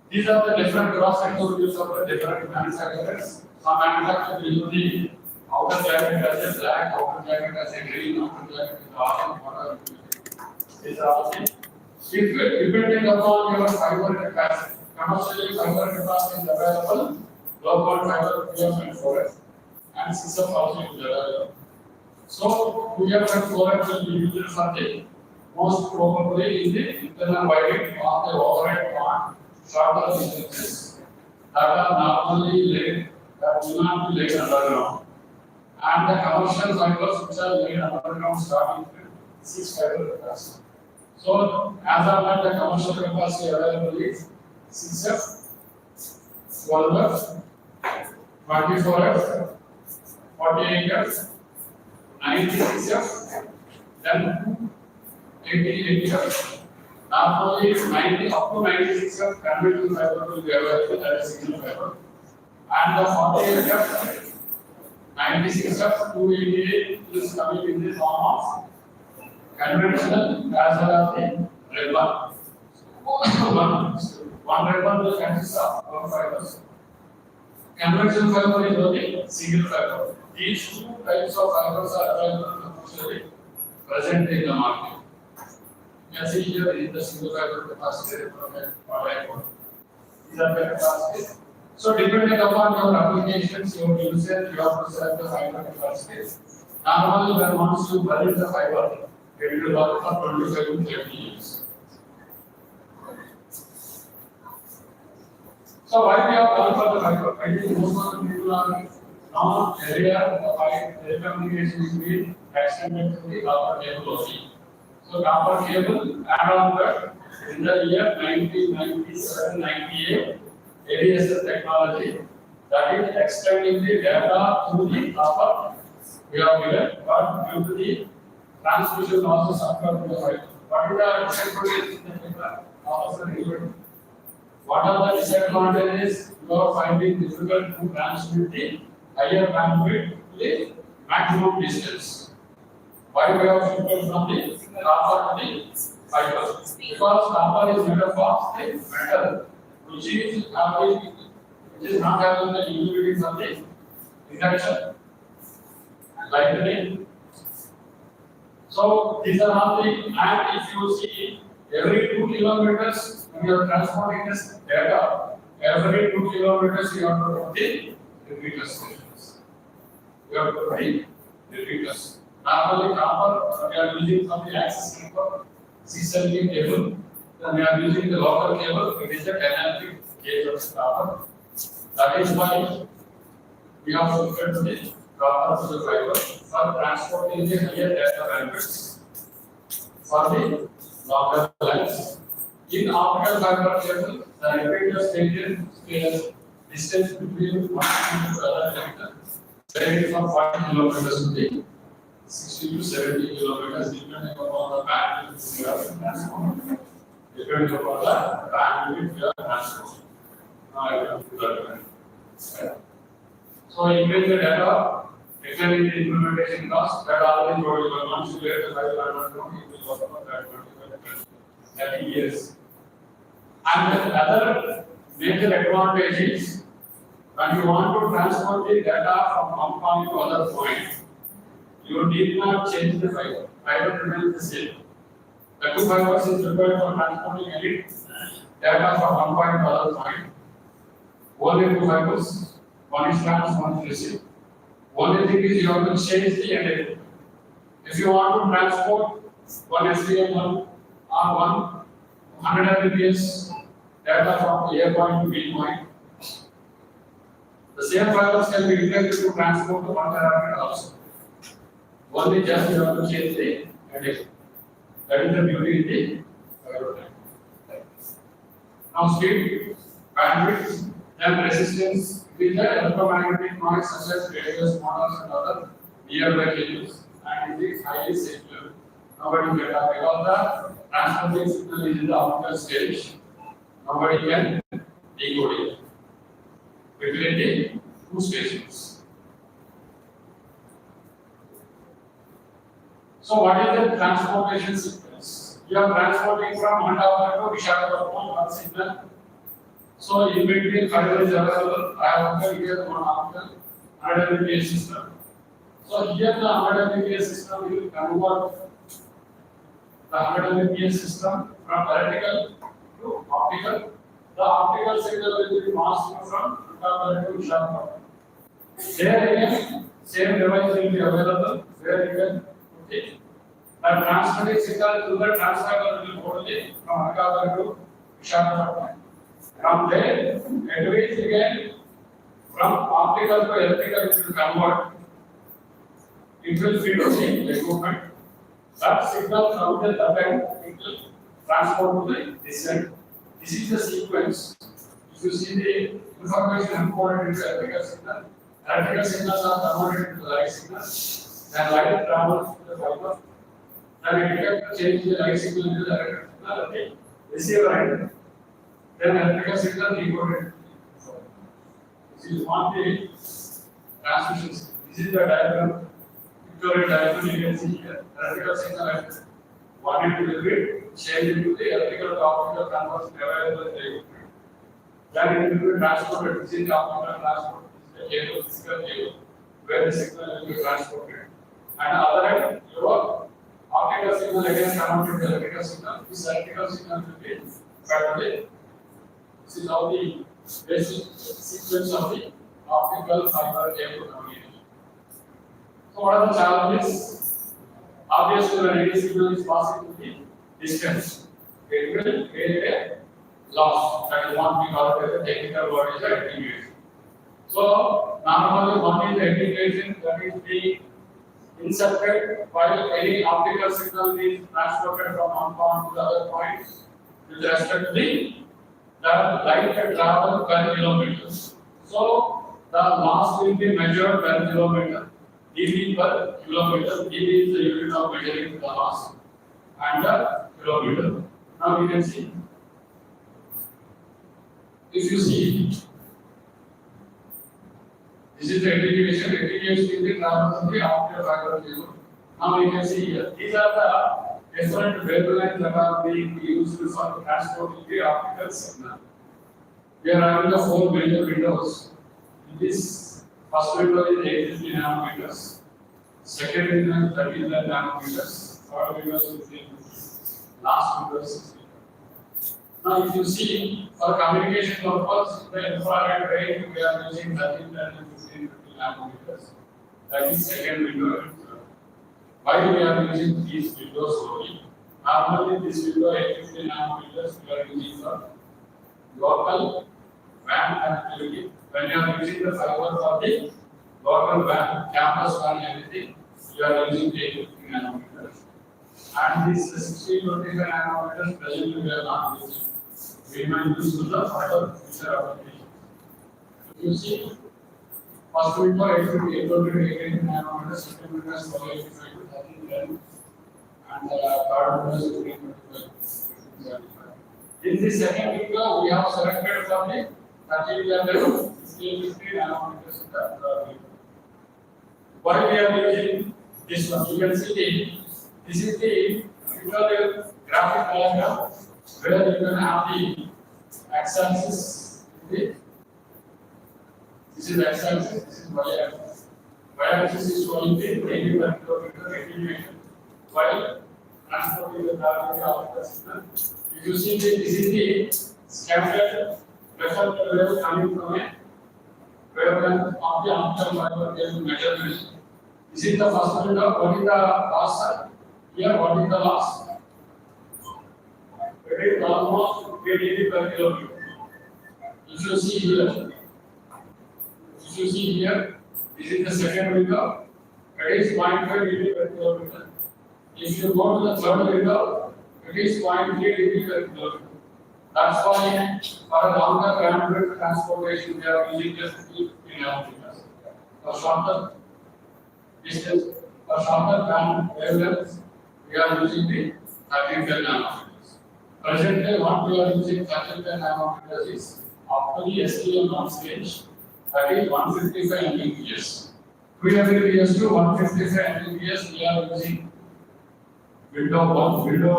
These are the different cross-sector views of the different manufacturers. Some manufacturers use the outer jacket as a black, outer jacket as a green, outer jacket as orange, whatever. These are all things. Depending upon your fiber capacity, commercially fiber capacity is available, local fiber QF and 4F, and 6F also is available. So QF and 4F will be used for the most probably in the internal wiring of the overhead part, shorter distances that are normally laid, that will not be laid underground. And the commercial fibers which are laid underground starting with 6 fiber capacity. So, as of now, the commercial capacity available is 6F, 12F, 24F, 48F, 96F, then 80F. Normally, 90 up to 96F conventional fiber will be available as a single fiber, and the 48F, 96F, 288 is coming in the form of conventional as well as the red one. One red one will consist of four fibers. Conventional fiber is only single fiber. These two types of fibers are available commercially present in the market. You can see here is the single fiber capacity requirement for fiber. These are the capacity. So depending upon your applications, your usage, you have to select the fiber capacity. Normally, when once you bury the fiber, it will work for 25 to 30 years. So why we have gone for the fiber? I think most of the people are now area of the telecommunication between extended to the copper cable only. So copper cable add on that in the year 1997-98, ADSL technology that is extending the data through the copper we have given, but due to the transmission losses occur in the fiber. What is the disadvantage in the What are the disadvantages? You are finding difficult to transmit the higher bandwidth to the maximum distance. Why we have shifted from the copper to the fiber? Because copper is made up of the metal, which is not having the utilities of the induction, lightning. So these are all the, and if you see every 2 kilometers when you are transporting this data, every 2 kilometers you have to put the repeater stations. You have to put the repeaters. Normally copper we are using from the access network, 670 cable. Then we are using the local cable, it is the dynamic cable of copper. That is why we have shifted to the copper to the fiber for transporting the higher data bandwidths for the longer lines. In optical fiber cable, the repeater station distance between one and the other connector vary from 40 kilometers to the 60 to 70 kilometers, depending upon the bandwidth we are transporting. Depending upon the bandwidth we are transporting. Now I will do that. So increase the data, declaring the implementation cost, that already told you once you get the fiber, it will work for that 30 years. And the other major advantage is when you want to transport the data from one point to other point, you need not change the fiber. Fiber remains the same. The two fibers is required for transporting any data from one point to other point. Only two fibers, one is trans, one is receive. Only thing is you have to change the end. If you want to transport one SVM or one 100 Mbps data from A point to B point, the same fibers can be integrated to transport to 1 terabyte also. Only just you have to change the heading. That is the beauty in the fiber type. Now speed, bandwidth, then resistance with the electromagnetic noise such as radios, motors and other nearby cables, and it is highly secure. Nobody can talk because the transmitting signal is in the optical stage. Nobody can decode it between the two stations. So what is the transportation sequence? You are transporting from Mandapur to Vishakhapatnam one signal. So in between fiber is available. I have here one optical 100 Mbps system. So here the 100 Mbps system will convert the 100 Mbps system from vertical to optical. The optical signal will be passed from ultraviolet to sharp. There again, same device will be available where you can put it. The transmitting signal to the transmitter will hold it from ultraviolet to sharp. From there, advance again from optical to electrical it will convert. It will feed the equipment. That signal from the turbine it will transport to the descent. This is the sequence. If you see the information encoded into electrical signals are converted into light signals. Then light travels to the fiber. Then it gets change the light signal into the electrical signal. Okay. Receiver end. Then electrical signal decoded. This is one the transmission. This is the diagram. Pictorial diagram you can see here. Electrical signal at 1 into the grid, change into the electrical to optical conversion available in the equipment. Then it will be transported. This is the optical transport. This is the cable, physical cable, where the signal will be transported. And other end, your optical signal again converted to electrical signal. This electrical signal will be fed. This is how the basic sequence of the optical fiber cable communication. So what are the challenges? Obviously, when any signal is passing to the distance, it will create a loss. That is what we call it as a technical word is attenuation. So normally one is the attenuation that is being inserted while any optical signal is transported from one point to the other point with respect to the light can travel per kilometer. So the loss will be measured per kilometer. dB per kilometer. dB is the unit of measuring the loss and the kilometer. Now you can see. If you see, this is the attenuation. Attenuation is the travel of the optical fiber cable. Now you can see here. These are the different wavelengths that are being used for transporting the optical signal. We are having the 4 major windows. This first window is 850 nanometers. Second window is 39 nanometers. Third window is 15. Last window is 60. Now, if you see, for communication purpose, the infrared range we are using 13 and 15 nanometers. That is second window. Why we are using these windows only? Normally, this window 850 nanometers we are using for local WAN connectivity. When you are using the fiber for the local WAN, campus WAN, anything, you are using the 850 nanometers. And this 1625 nanometers presently we are not using. We might use to the further future applications. If you see, first window 850 nanometers, second window is 485 to 1310, and third window is 1525. In this second window, we have selected from the 1550 nanometers. Why we are using this one? You can see this is the pictorial graphic diagram where you can have the x-axis. This is x-axis, this is y-axis. Y-axis is showing the dB per kilometer attenuation while transporting the gravity of the signal. If you see this is the scattered reflected wave coming from a wavelength of the optical fiber cable measurement. This is the first window. What is the loss? Here, what is the loss? It is almost 3 dB per kilometer. If you see here, this is the second window. It is 0.5 dB per kilometer. If you go to the third window, it is 0.3 dB per kilometer. That's why for a longer bandwidth transportation, we are using just 50 nanometers. For shorter distance, for shorter band wavelengths, we are using the 1310 nanometers. Presently, what we are using 1310 nanometers is after the STM noise range, that is 155 Mbps. 3 Mbps to 155 Mbps, we are using window 1, window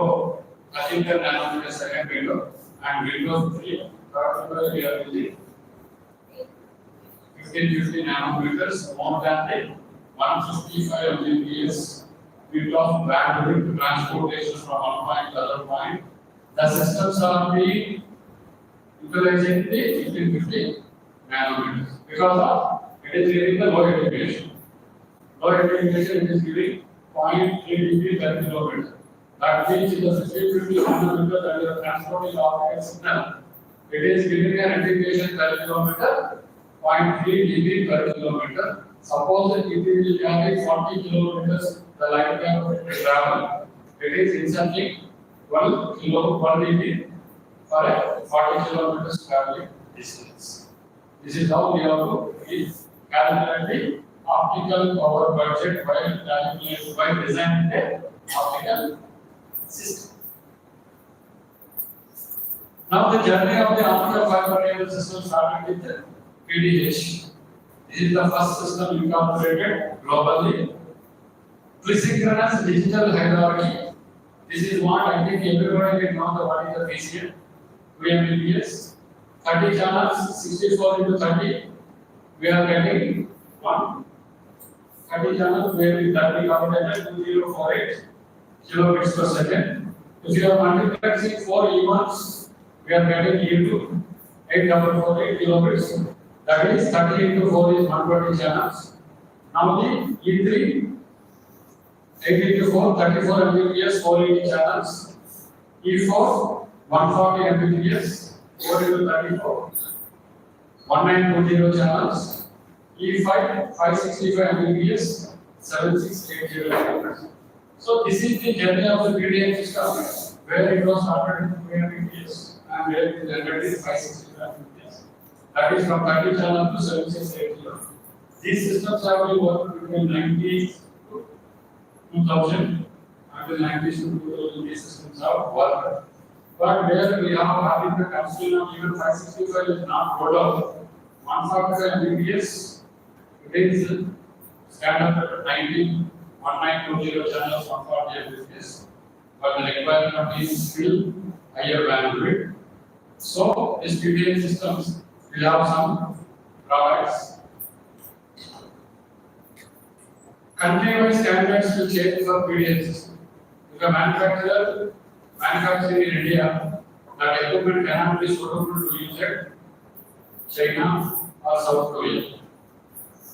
1310 nanometers, second window, and window 3, particularly we are using 1550 nanometers more than the 155 Mbps bit of bandwidth transportation from one point to other point. The systems are being utilizing the 1550 nanometers because of it is giving the low elevation. Low elevation it is giving 0.3 dB per kilometer. That means in the 1550 nanometer that you are transporting optical signal, it is giving an indication per kilometer 0.3 dB per kilometer. Suppose that it will carry 40 kilometers the light wave travel, it is inserting 1 dB for a 40 kilometers traveling distance. This is how we have to calculate the optical power budget by designing the optical system. Now the journey of the optical fiber cable system started with PDH. This is the first system incorporated globally. Pre-synchronous digital hierarchy. This is what I think everybody will know what is the PCM. 2 Mbps. 30 channels, 64 into 30. We are getting 30 channels where we 30 calculated 2048 kilobits per second. If you are multiplexing 4 E1s, we are getting E2 8448 kilobits. That is 30 into 4 is 120 channels. Now the E3 8 into 4 34 Mbps 480 channels. E4 140 Mbps 4 into 34 1920 channels. E5 565 Mbps 7680 channels. So this is the journey of the PDM system where it was started in 2 Mbps and where it ended in 565 Mbps. That is from 30 channel to 7680. These systems have been working between 90s to 2000. Until 90s to 2000, these systems have worked. But where we are having the constraint of even 565 is not rolled out. 145 Mbps, it is standard at 1920 channels, 140 Mbps. But the requirement is still higher bandwidth. So, these PDM systems will have some drawbacks. Country-wise standards will change for PDM system. If a manufacturer manufacturing in India, that equipment cannot be suitable to use at China or South Korea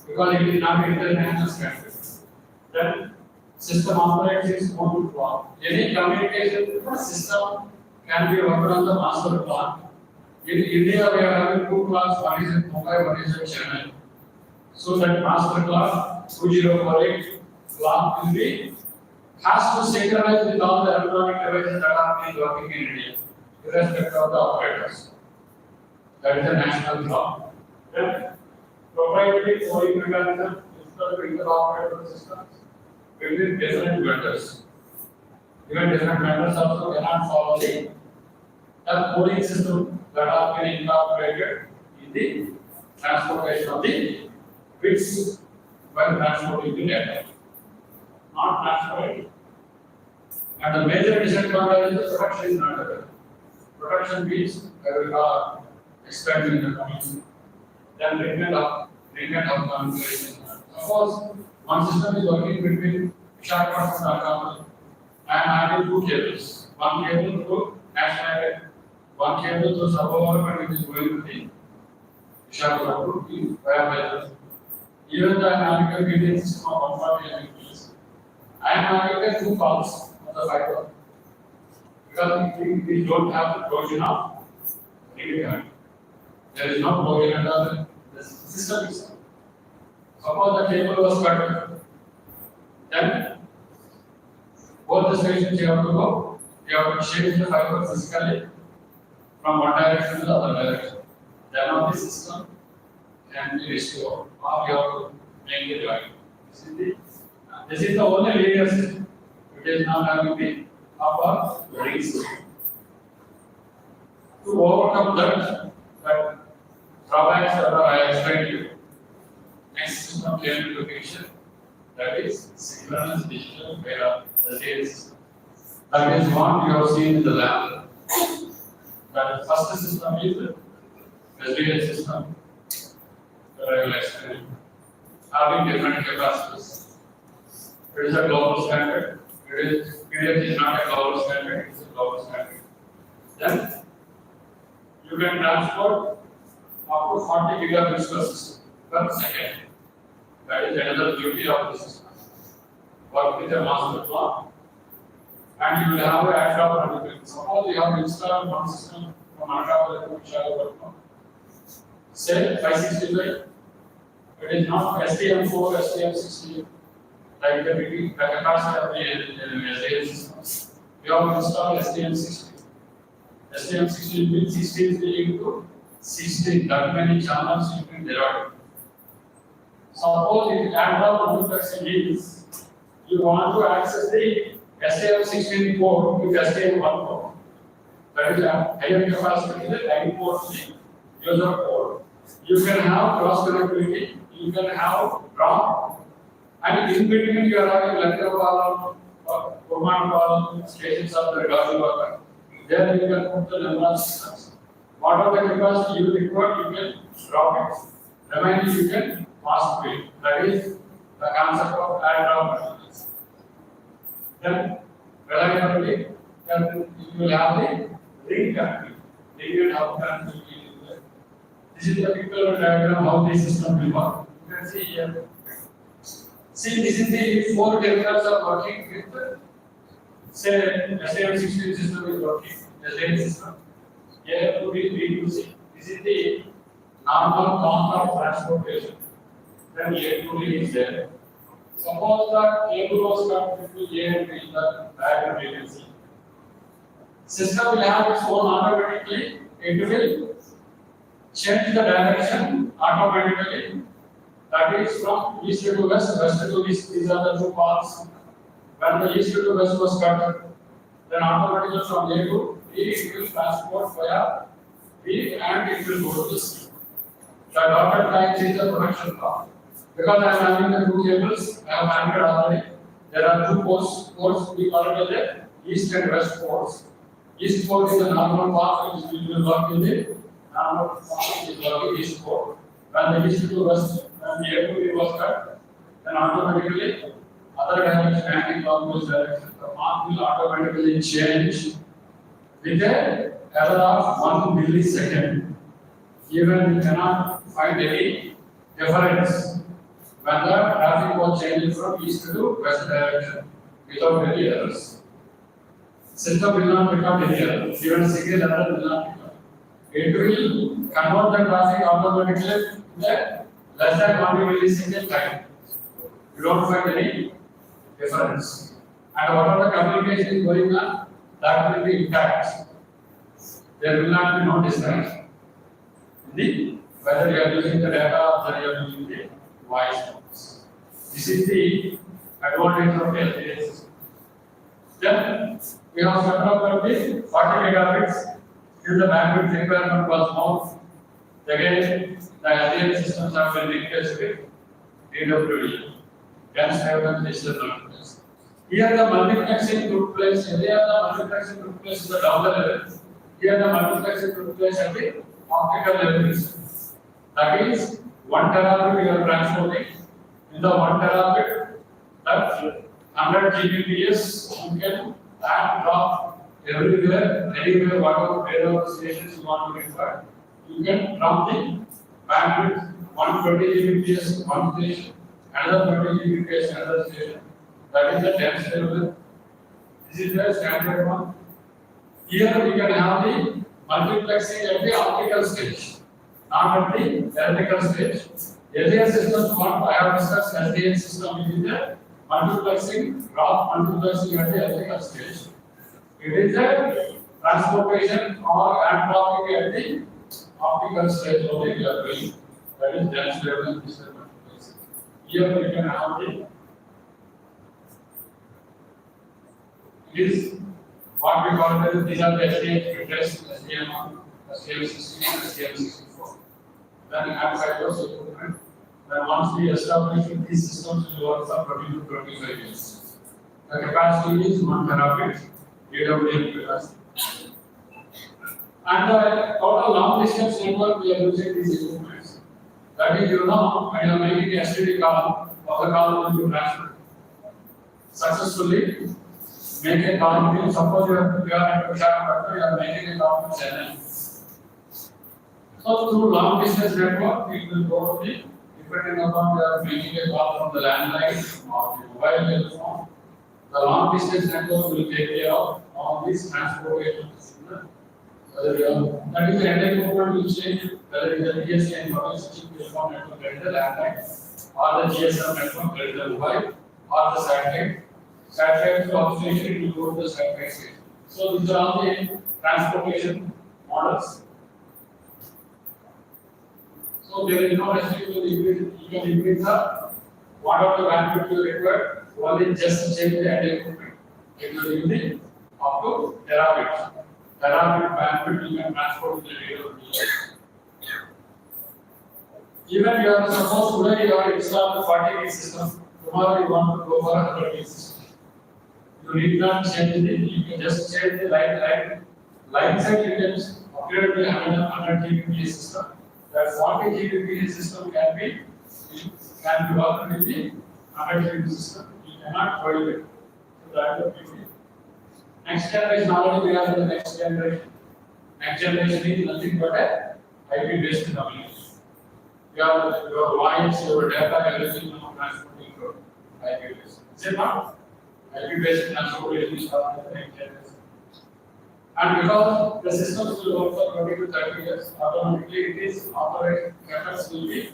because it is not international standard. Then system operates its own clock. Any communication system can be worked on the master clock. In India, we are having 2 clocks, one is in Mumbai, one is in Chennai. So that master clock 2048 clock will be has to synchronize with all the electronic devices that are being working in India, irrespective of the operators. That is a national clock. Then proprietary coding mechanism is the interoperable systems between different vendors. Even different vendors also cannot follow the coding system that are being incorporated in the transportation of the bits while transporting the data. Not transferred. And the major disadvantage is the production is not available. Production means we are expanding the community. Then treatment of communication. Suppose one system is working between Visakhapatnam and Alcamar. I am having 2 cables. One cable through national grid, one cable through suburban, and it is going to the Visakhapatnam to via. Even the analytical gradient system of 140 Mbps. I am having 2 pulses of the fiber because we don't have the provision of negative. There is no provision of the system itself. Suppose the cable was cut, then both the stations you have to go, you have to change the fiber physically from one direction to the other direction. Then on the system can be restored, or you have to make the joint. This is the only linear system. It is not having the upper rings. To overcome that drawbacks that I explained to you, next system came into picture. That is synchronous digital data system. That is what you have seen in the lab. That first system is SDL system, the railway explained, having different capacities. It is a global standard. PDF is not a global standard, it is a global standard. Then you can transport up to 40 gigabits per second. That is another beauty of the system. Work with a master plan, and you will have an ad-hoc running. Suppose you have installed one system from Anatara to Visakhapatnam. Say 565. It is not STM4, STM60, like the capacity of the STM system. We have installed STM60. STM60 means 16 is equal to 16. That many channels you can derive. Suppose if ad-hoc multiplexing is you want to access the STM16 port with STM1 port. That is a higher capacity, the line port, user port. You can have cross connectivity, you can have ROM, and in between you are having Lankapalam or Kurmanpalam stations of the Gaussian worker. There you can put the number of systems. Whatever capacity you require, you can drop it. Remaining you can pass to it. That is the concept of ad-hoc. Then, reliability, then you will have the ring connectivity. Linear hub connectivity. This is the pictorial diagram how the system will work. You can see here. See, this is the 4 terminals are working with, say, STM16 system is working, STM system. Here, to be B2C. This is the normal path of transportation. Then A2D is there. Suppose the cable was connected to A and B, the diagram you can see. System will have its own automatically, it will change the direction automatically. That is from east to west, west to east. These are the two paths. When the east to west was cut, then automatically from A to B it will transport via B and it will go to C. The dotted line is the production path. Because I am having the two cables, I have anchored already. There are two ports we call it as the east and west ports. East port is the normal path which will work in the normal path is working east port. When the east to west, when the A to B was cut, then automatically other direction anti-clockwise direction, the path will automatically change with a error of 1 millisecond. Even we cannot find any difference when the traffic was changing from east to west direction without any errors. System will not pick up any error. Even a single error will not pick up. It will convert the traffic automatically in the less than 1 millisecond time. You don't find any difference. And whatever the communication is going on, that will be intact. There will not be no disconnection. Whether you are using the data or whether you are using the voice notes. This is the advantage of the LTE system. Then we have set up the 40 megabits. If the bandwidth requirement was more, again the LTE systems have been replaced with DWDM. Dense Digital Multiplexing. Here the multiplexing took place. Here the multiplexing took place at the download level. Here the multiplexing took place at the optical level. That is 1 terabit you are transporting. In the 1 terabit, that 100 Gbps you can add drop everywhere, anywhere, whatever, wherever stations you want to require. You can drop the bandwidth 120 Gbps one station, another 20 Gbps another station. That is the dense level. This is the standard one. Here we can have the multiplexing at the optical stage, not at the electrical stage. LTE systems, what I have discussed, LTE system is the multiplexing, drop multiplexing at the electrical stage. It is a transportation or ad dropping at the optical stage of the doing. That is dense level multiplexing. Here we can have the is what we call it, these are the STM tests, STM1, STM16, STM64. Then add fibers equipment. Then once we establish these systems will work for 20 to 25 years. The capacity is 1 terabit, DWDM capacity. And the total long distance network we are using these equipments. That is, when you are making a STD call, or the call will be transferred. Successfully make a call. Suppose you are at Visakhapatnam, you are making a call to Chennai. So through long distance network, it will go to the depending upon you are making a call from the landline or the mobile telephone. The long distance network will take care of all these transportation. That is the entire network will change whether it is the BSNL telephone network, that is the landline, or the GSM network, that is the mobile, or the satellite. Satellite observation will go to the satellite station. So these are all the transportation models. So there is no restriction to increase. You can increase the whatever the bandwidth you require, only just change the entire equipment. It will increase up to terabits. Terabit bandwidth you can transport to the data. Even you are supposed today you are installed the 40 gig system. Tomorrow you want to go for a 100 gig system. You need not change it. You can just change the line side. You can upgrade the 100 gig system. That 40 gig system can be worked with the 100 gig system. You cannot avoid it. So that will be next generation. Already we are in the next generation. Next generation is nothing but a IP based communication. Your voice, your data, everything now transporting to IP based. Is it not? IP based transportation is starting in the next generation. And because the systems will work for 20 to 30 years, automatically it is operating CapEx will be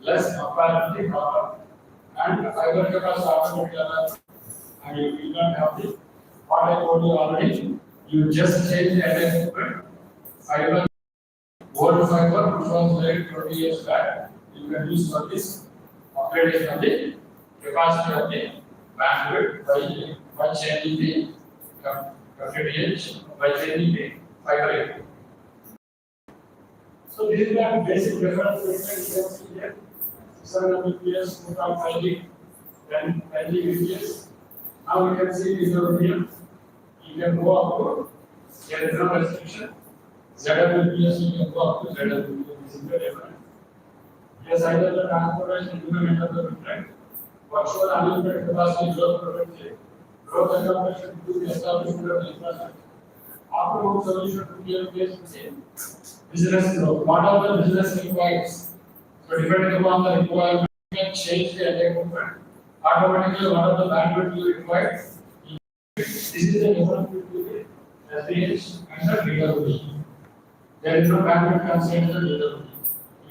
less apparently copper. And fiber CapEx automatically, and you will not have the what I told you already. You just change the entire equipment. Fiber, gold fiber, which was there 20 years back, you can use for this upgradation of the capacity of the bandwidth by changing the FDP by changing the fiber. So this is the basic reference you can see here. 600 Mbps, 2.5 gig, then 10 Gbps. Now you can see this over here. You can go up to, there is no restriction. ZWPS you can go up to ZWPS. This is the reference. Yes, either the transportation implement of the different. Virtual unlimited capacity growth project. Growth accommodation to be established under the infrastructure. Afterward solution to be based on business growth. What are the business requires? So depending upon the requirement, you can change the entire equipment. Automatically, what are the bandwidth you require? This is the difference between the SDH and the DWP. There is no bandwidth constraint in the DWP.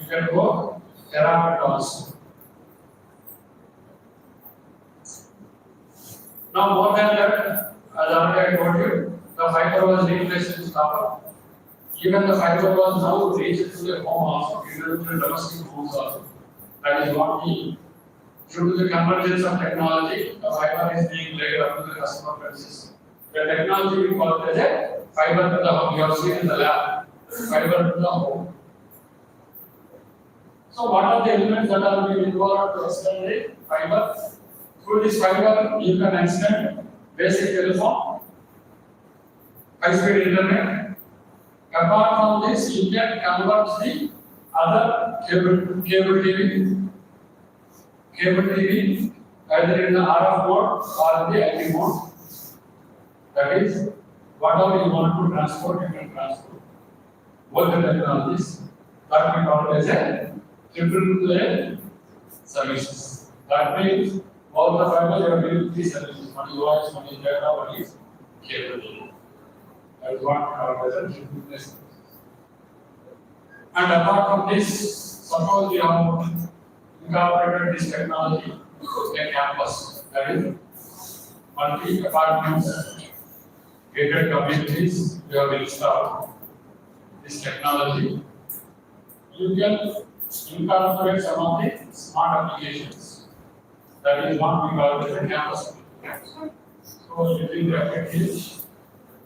You can go terabit also. Now more than that, as already I told you, the fiber was replaced with copper. Even the fiber was now reached to the home also, even to the domestic homes also. That is what we, due to the convergence of technology, the fiber is being laid up to the customer premises. The technology we call it as a fiber to the home. You have seen in the lab, fiber to the home. So what are the elements that are being involved to extend the fiber? Through this fiber, you can extend basic telephone, high-speed internet. Apart from this, you can convert the other cable TV, either in the RF mode or the IP mode. That is, whatever you want to transport, you can transport. Both the technologies that we call as a triple play services. That means all the fiber you are doing 3 services. One is voice, one is data, one is cable. That is what we call as a triple play services. And apart from this, suppose you have incorporated this technology in a campus. That is, multi-apartments, gated communities, you have installed this technology. You can incorporate some of the smart applications. That is what we call as a campus. So, using the package,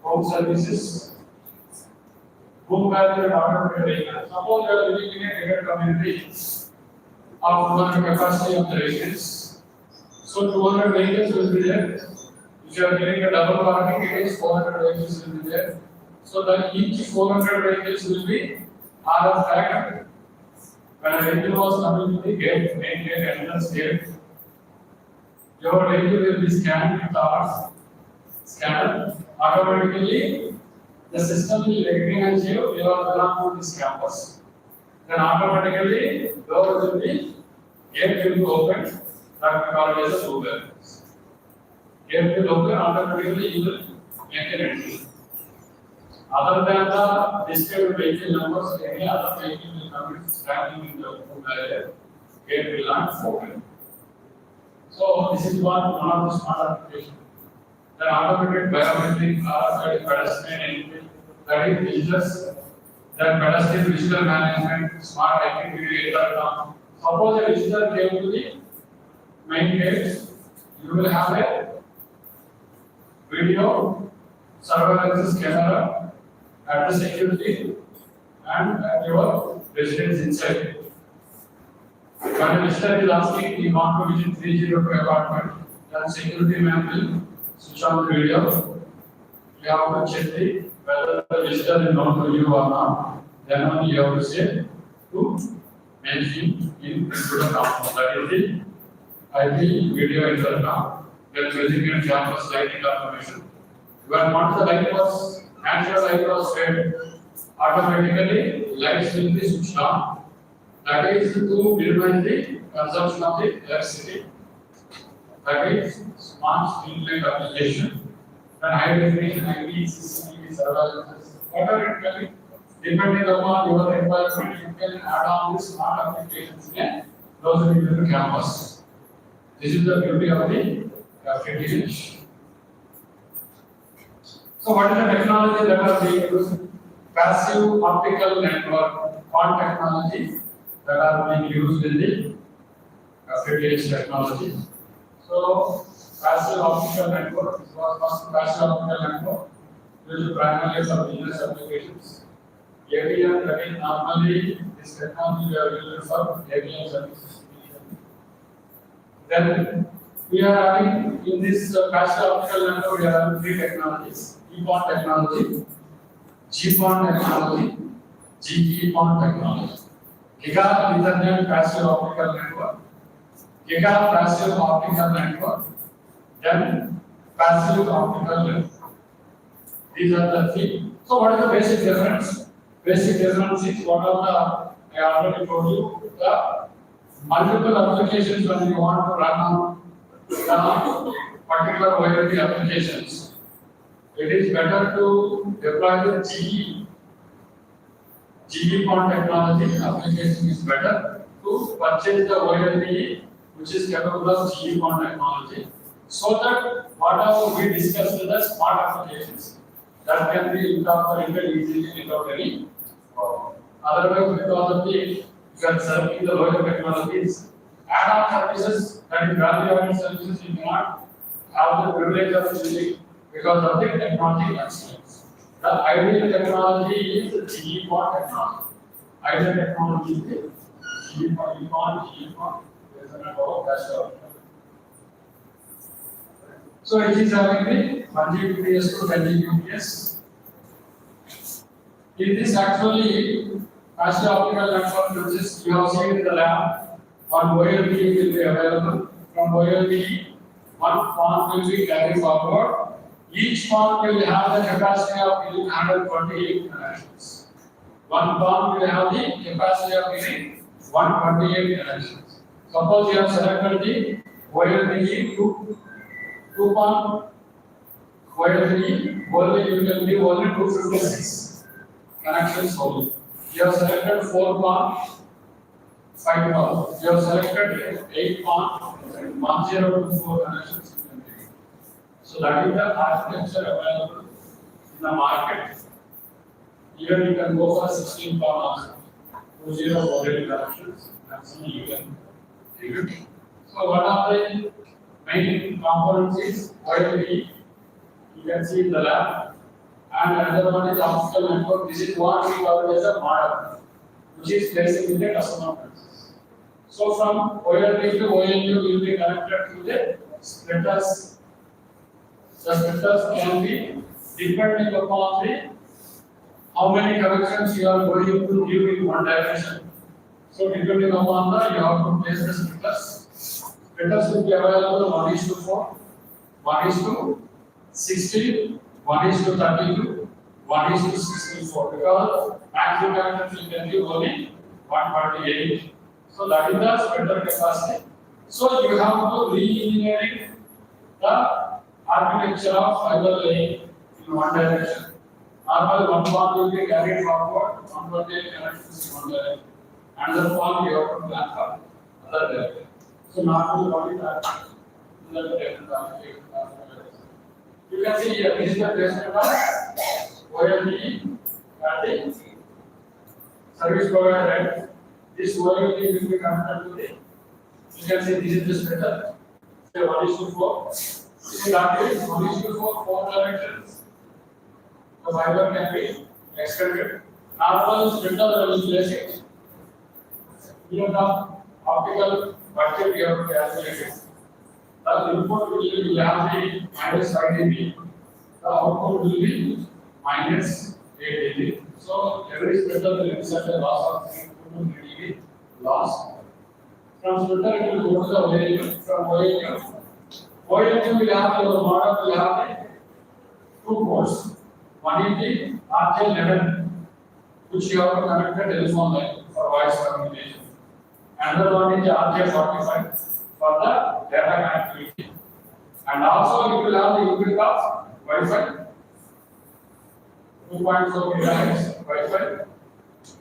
home services, home value and order vehicle. Suppose you are living in a gated community of 200 capacity of the residents. So 200 vehicles will be there. If you are giving a double parking, it is 400 vehicles will be there. So that each 400 vehicles will be RF tagged. When a vehicle was coming to the gate, main gate, entrance gate, your vehicle will be scanned with our scanner. Automatically, the system will recognize you are belong to this campus. Then automatically, door will be, gate will be opened. That we call it as a Google. Gate will open, automatically you will make an entry. Other than the displayed vehicle numbers, any other vehicle will come in standing in the Google area. Gate will not open. So this is one of the smart applications. Then automated biometric RFID pedestrian entry, that is visitors, then pedestrian visitor management, smart activity data. Suppose a visitor came to the main gate, you will have a video surveillance camera at the security and at your residence inside. When a visitor is asking, we want to visit 302 apartment, then security man will switch on the video. You have to check whether the visitor is known to you or not. Then only you have to say to mention in the compound. That is the IP video intercom. Then physical campus lighting confirmation. When once the light was natural light was red, automatically lights will be switched on. That is to minimize the consumption of the electricity. That is smart street light application. Then high definition IP, CCTV, surveillance, whatever it can be. Depending upon your requirement, you can add on the smart applications in those into the campus. This is the beauty of the FDP. So what is the technology that are being used? Passive optical network, PON technology that are being used in the FDP technology. So passive optical network was first passive optical network used primarily for business applications. AVM, that is normally this technology we are using for AVM services. Then we are having in this passive optical network we are having three technologies: EPON technology, GPON technology, GEPON technology. Giga Ethernet passive optical network, Giga passive optical network, then passive optical network. These are the three. So what is the basic difference? Basic difference is what are the, I already told you, the multiple applications when you want to run on particular OIT applications. It is better to deploy the GEPON technology application is better to purchase the OIT which is capable of GEPON technology, so that whatever we discussed in the smart applications that can be incorporated easily without any problem. Otherwise, because of the you are selecting the lower technologies, add-on services, that is value-added services, you cannot have the privilege of using because of the technology excellence. The ideal technology is the GEPON technology. Ideal technology is the GEPON, is an above passive. So it is having the 1 Gbps to 10 Gbps. In this actually passive optical network which is you have seen in the lab, one OLT will be available. From OLT, one PON will be carried forward. Each PON will have the capacity of 128 connections. One PON will have the capacity of 128 connections. Suppose you have selected the OLT two PON OLT, only you can give only 256 connections only. You have selected 4 PON, 5 PON. You have selected 8 PON, 1024 connections. So that is the architecture available in the market. Even you can go for 16 PON also. 2048 connections, maximum you can give it. So what are the main components is OLT, you can see in the lab, and another one is optical network. This is what we call as a model, which is placed in the customer premises. So from OLT to OLU will be connected to the splitters. The splitters can be depending upon the how many connections you are going to give in one direction. So depending upon that, you have to place the splitters. Splitters will be available 1:4, 1:16, 1:32, 1:64. Because maximum connections you can give only 148. So that is the splitter capacity. So you have to re-engineering the architecture of fiber laying in one direction. Normally, one path will be carried forward, one will be connected in one direction. Another path you have to plan for other direction. So normally, what is that? You can see here, this is the placement of OLT at the service provider. This OLT will be connected to the. You can see this is the splitter. Say 1:4. See that is 1:4, 4 directions. The fiber can be extended. Normal splitter will place it. Here the optical budget you have to calculate it. The input will have the minus 5 dB. The output will be minus 8 dB. So every splitter will insert a loss of 3 dB loss. From splitter it will go to the OLT. From OLT will have your model will have the 2 ports. One is the RJ11, which you have to connect the telephone line for voice communication. Another one is the RJ45 for the data connectivity. And also you will have the unit of Wi-Fi, 2.4 GHz Wi-Fi.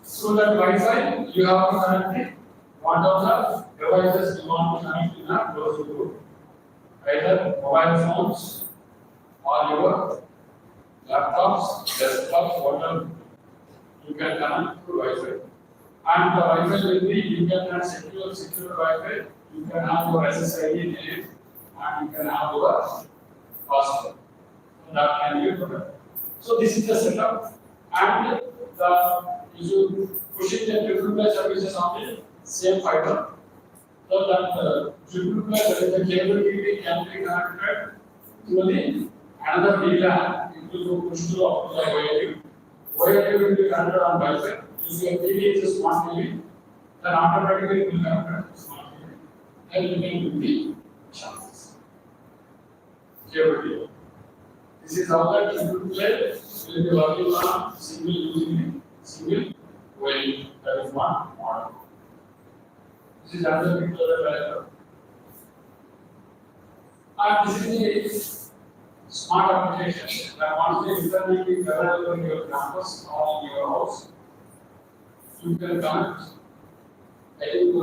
Through that Wi-Fi, you have to connect one of the devices you want to connect in a closed group, either mobile phones or your laptops, desktops, whatever you can connect to Wi-Fi. And the Wi-Fi will be, you can have secure Wi-Fi, you can have your SSID in it, and you can have your password. So that can be protected. So this is the setup, and you should pushing the triple play services on the same fiber. So that triple play the cable can be connected to the another VLAN. It will push to up to the OLT. OLT will be connected on Wi-Fi. If your TV is a smart TV, then automatically it will connect to smart TV. Then you can do the chances. Cable TV. This is how the triple play will be working on single using single OLT. That is one model. This is another picture diagram. And this is the smart application that once the internet is available in your campus or in your house, you can connect. I think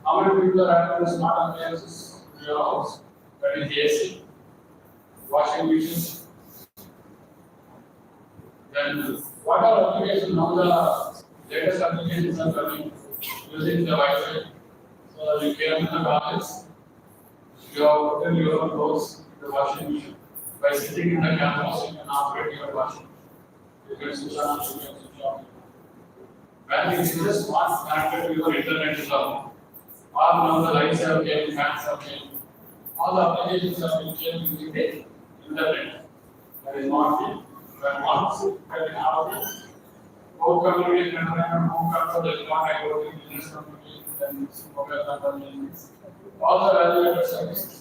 how many people are having the smart appliances in your house? That is AC, washing machine. Then what are applications now? The latest applications are coming using the Wi-Fi. So you came to the college, you have put in your own clothes in the washing machine. By sitting in the campus, you can operate your washing machine. You can switch on, you can switch off. When it is just smart connected to your internet is on, all now the lights have came, fans have came, all the applications have been changed using the internet. That is not the when once you have the both communication and home control, there is not IoT, business communication, and mobile control. All the value-added services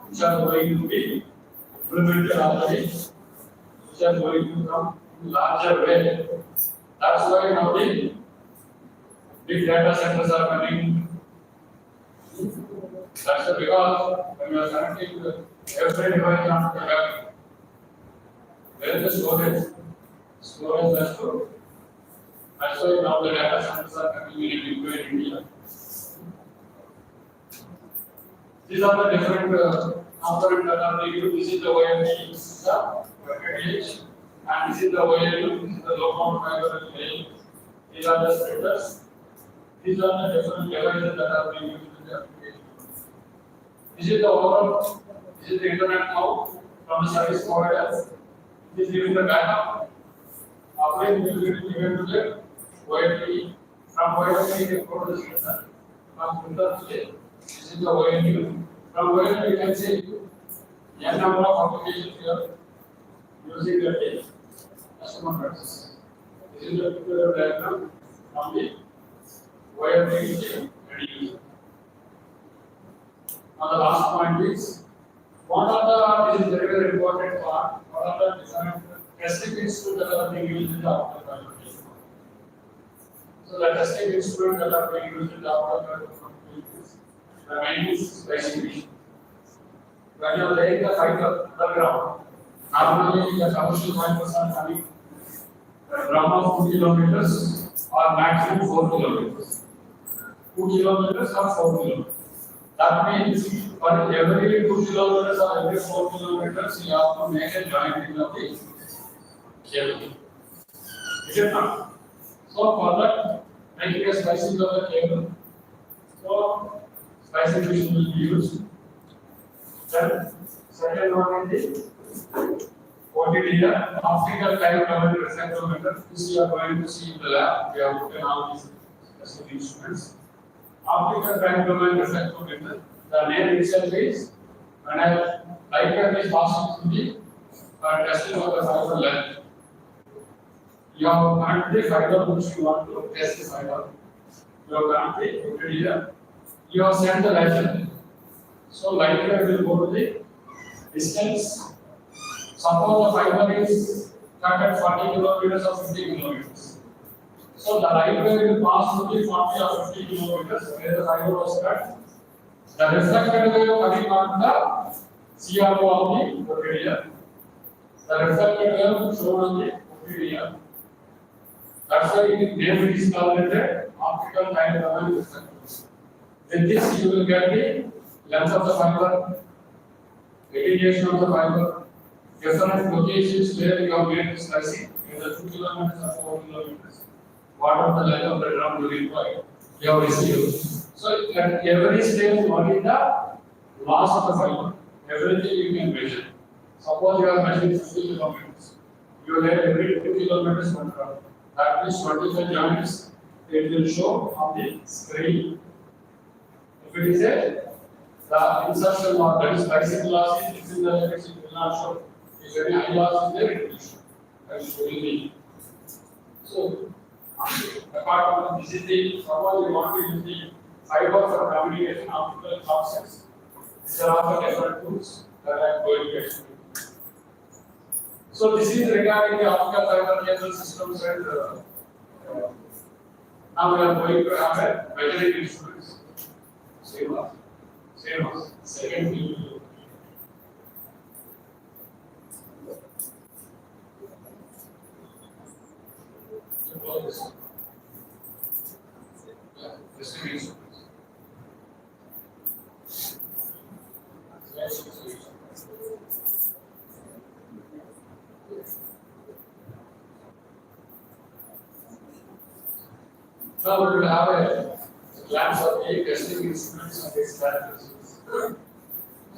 which are going to be implemented already, which are going to come in larger way. That's why now the big data centers are coming. That's because when you are connecting every device onto the web, where is the storage? Storage has to. That's why now the data centers are coming in India. These are the different components that are used. This is the OLT, this is the package, and this is the OLT, this is the low count fiber lane. These are the splitters. These are the different devices that are being used in the application. This is the overall, this is the internet now from the service provider. This is giving the backup. After it will be given to the OLT. From OLT, you can go to the splitter. From splitter to the this is the OLT. From OLT, you can see n number of applications here using the customer premises. is the picture diagram from the wire being reduced. Now the last point is, what are the, this is very very important part, what are the different testing instruments that are being used in the optical fiber cable? So the testing instruments that are being used in the optical fiber cable, the main is spacing machine. When you are laying the fiber underground, normally the commercial fibers are having a drum of 2 kilometers or maximum 4 kilometers. 2 kilometers or 4 kilometers. That means for every 2 kilometers or every 4 kilometers, you have to make a jointing of the cable. Is it not? So for that, making a splicing of the cable, so splicing machine will be used. Then second one is the OTDR, optical time domain reflectometer. This you are going to see in the lab. We have written all these specific instruments. Optical time domain reflectometer. The name itself is when a light wave is passing through the testing of the fiber length. You have currently fiber which you want to test the fiber. You have currently OTDR. You have sent the light wave. So light wave will go to the distance. Suppose the fiber is cut at 40 kilometers or 50 kilometers. So the light wave will pass through the 40 or 50 kilometers where the fiber was cut. The reflected wave coming on the CRO of the OTDR. The reflected wave shown on the OTDR. That's why the name is called optical time domain reflector. With this, you will get the length of the fiber, radiation of the fiber, different locations where you have made the splicing, either 2 kilometers or 4 kilometers. What are the length of the drum you require? You have received. So at every stage, what is the loss of the fiber? Everything you can measure. Suppose you are measuring 50 kilometers. You lay every 2 kilometers one drum. That means 25 joints. It will show on the screen. If it is the insertion or that is splicing loss is in the limits, it will not show. If any eye loss is there, it will show. That is will be. So, apart from this is the, suppose you want to use the fiber for communication optical offsets. These are all the different tools that I am going to explain. So, this is regarding the optical fiber cable systems and now we are going to have a measuring instruments. Same as second thing. Now we will have a glance of the testing instruments and its characteristics.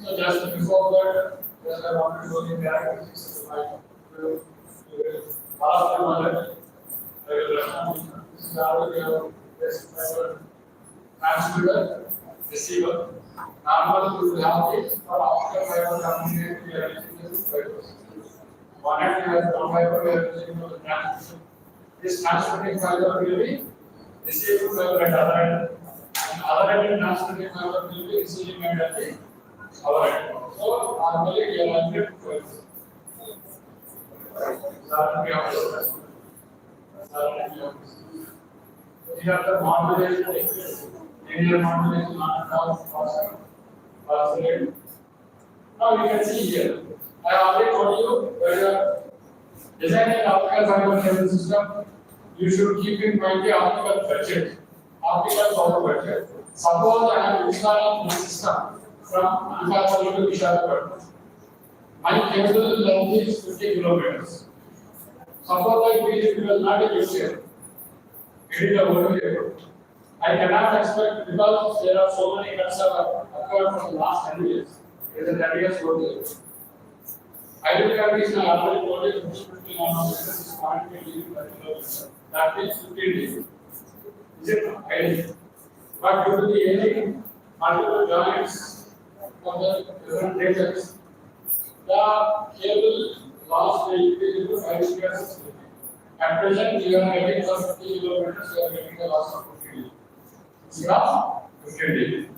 So just before that, just I want to show the characteristics of the fiber. All of them are I will respond. This is how we have test fiber transmitter, receiver. Normally we will have this for optical fiber communication, we are using the two fibers. One end we have one fiber, we are using for the transmission. This transmitting fiber will be receiving fiber at other end, and other end transmitting fiber will be receiving end at the other end. So normally we are having two fibers. These are the modulation techniques. Linear modulation, non-stop, oscillate. Now you can see here. I already told you when you are designing optical fiber cable system, you should keep in mind the optical budget, optical power budget. Suppose I am installing this system from Ankleshwar to Vishakhapatnam. My cable length is 50 kilometers. Suppose it will not be used. It is a old cable. I cannot expect because there are so many cuts have occurred from the last 10 years. It is a 10 years old cable. Ideal condition I already told you 50 nanometers is 0.20 per kilometer. That means 15 days. Is it ideal? But due to the aging, multiple joints of the different natures, the cable loss may increase to 5 years. At present, you are getting for 50 kilometers, you are getting a loss of 50 dB. Instead of 50 dB.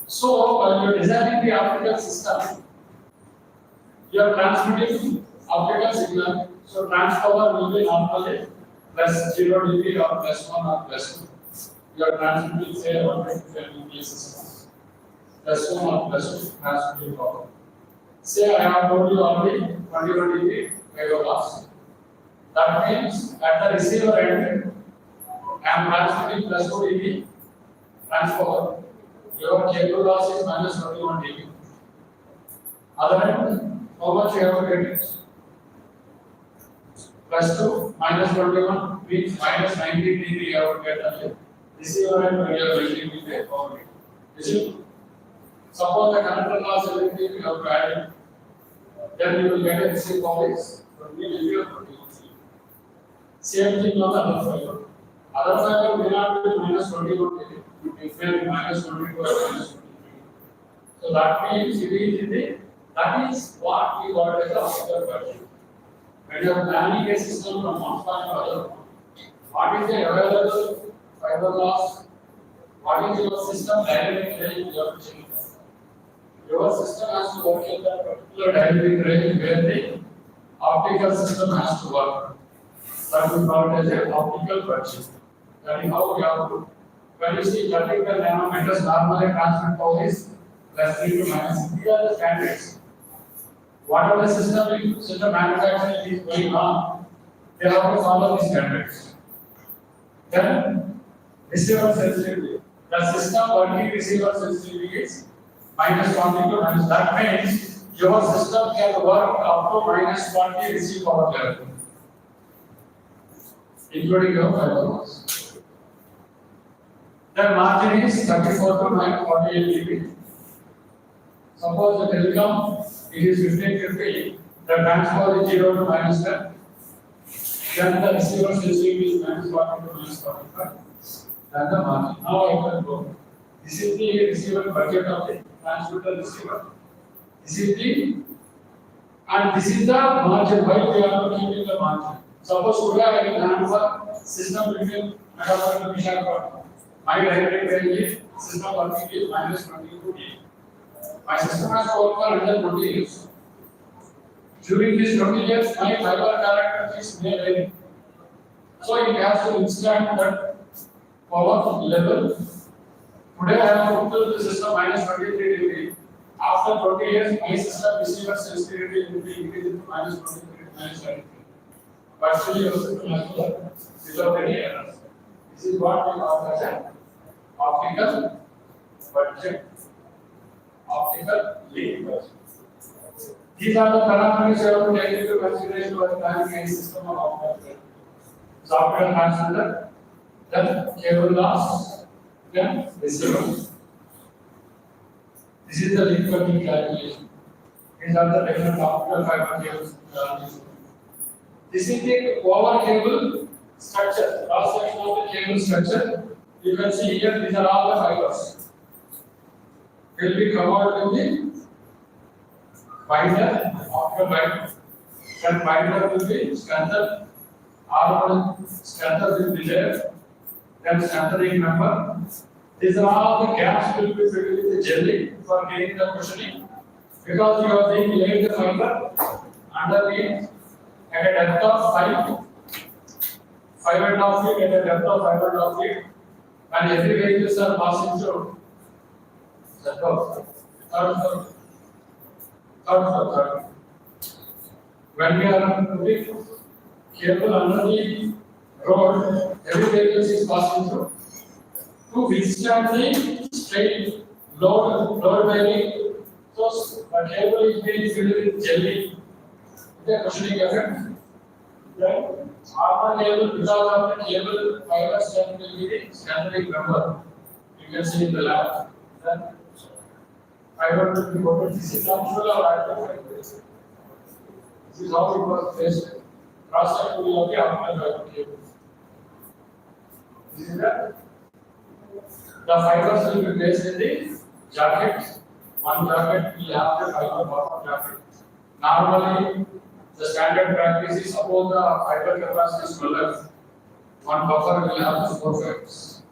So, while you are designing the optical system, you are transmitting optical signal. So, transformer will be normally plus 0 dB or plus 1 or plus 2. You are transmitting, say, 150 dB system. Plus 1 or plus 2 transmitting power. Say, I have told you already 21 dB megawatts. That means at the receiver end, I am transmitting plus 2 dB transformer. Your cable loss is minus 21 dB. Other end, how much you have to get it? Plus 2 minus 21 means minus 19 dB you have to get at the receiver end when you are building with a power grid. Is it? Suppose the conductor loss everything you have to add it. Then you will get a receiver always from the dB of 21. Same thing on the other fiber. Other fiber may not be minus 21 dB. It may be minus 22 or minus 23. So that means it is in the, that is what we got as the optical version. When you are planning a system from one point to other, what is the available fiber loss? What is your system dynamic range you have to change? Your system has to work in that particular dynamic range where the optical system has to work. That is called as an optical version. That is how we have to. When you see 30 nanometers, normally transmit power is plus 3 to minus 6. These are the standards. Whatever system manufacturing is going on, they have to follow these standards. Then, receiver sensitivity. The system working receiver sensitivity is minus 20 to minus. That means your system can work up to minus 20 receive power level, including your fiber loss. The margin is 34 to 48 dB. Suppose the telecom it is 1550, the transfer is 0 to minus 10. Then the receiver sensitivity is minus 40 to minus 45. Then the margin. Now I can go. This is the receiver budget of the transmitter receiver. This is the, and this is the margin. Why we are keeping the margin? Suppose today I can handle system between Megaport and Visakhapatnam. My dynamic range is system working is minus 22 dB. My system has to work for 120 years. During these 20 years, my fiber characteristics may vary. So it has to withstand that power level. Today I have put the system minus 23 dB. After 20 years, my system receiver sensitivity will be increased to minus 23 to minus 23. But still your system has to work without any errors. This is what we call as an optical budget. Optical link budget. These are the parameters you have to take into consideration while planning any system of optical. So optical transmitter, then cable loss, then receiver. This is the link budget calculation. These are the different optical fiber cables. This is the power cable structure, cross section of the cable structure. You can see here, these are all the fibers. Will be covered with the binder, optical binder. Then binder will be strengthened, R1 strengthened will be there. Then strengthening member. These are all the gaps will be filled with the jelly for getting the cushioning. Because you are being laid the fiber underneath at a depth of 5.5 feet at a depth of 5.5 feet, and every vehicles are passing through. Third. When we are putting cable under the road, every vehicle is passing through. To withstand the straight load bearing, so the cable is being filled with jelly. The cushioning effect. Then R1 cable, because of the cable fiber strength will be the strengthening member. You can see in the lab. Then fiber will be coated. This is natural or artificial. This is how it was placed. Cross section will be optical fiber cable. This is the fibers will be placed in the jacket. One jacket will have the fiber bottom jacket. Normally, The standard practice is suppose the fiber capacity is 12, one buffer will have 4 fibers.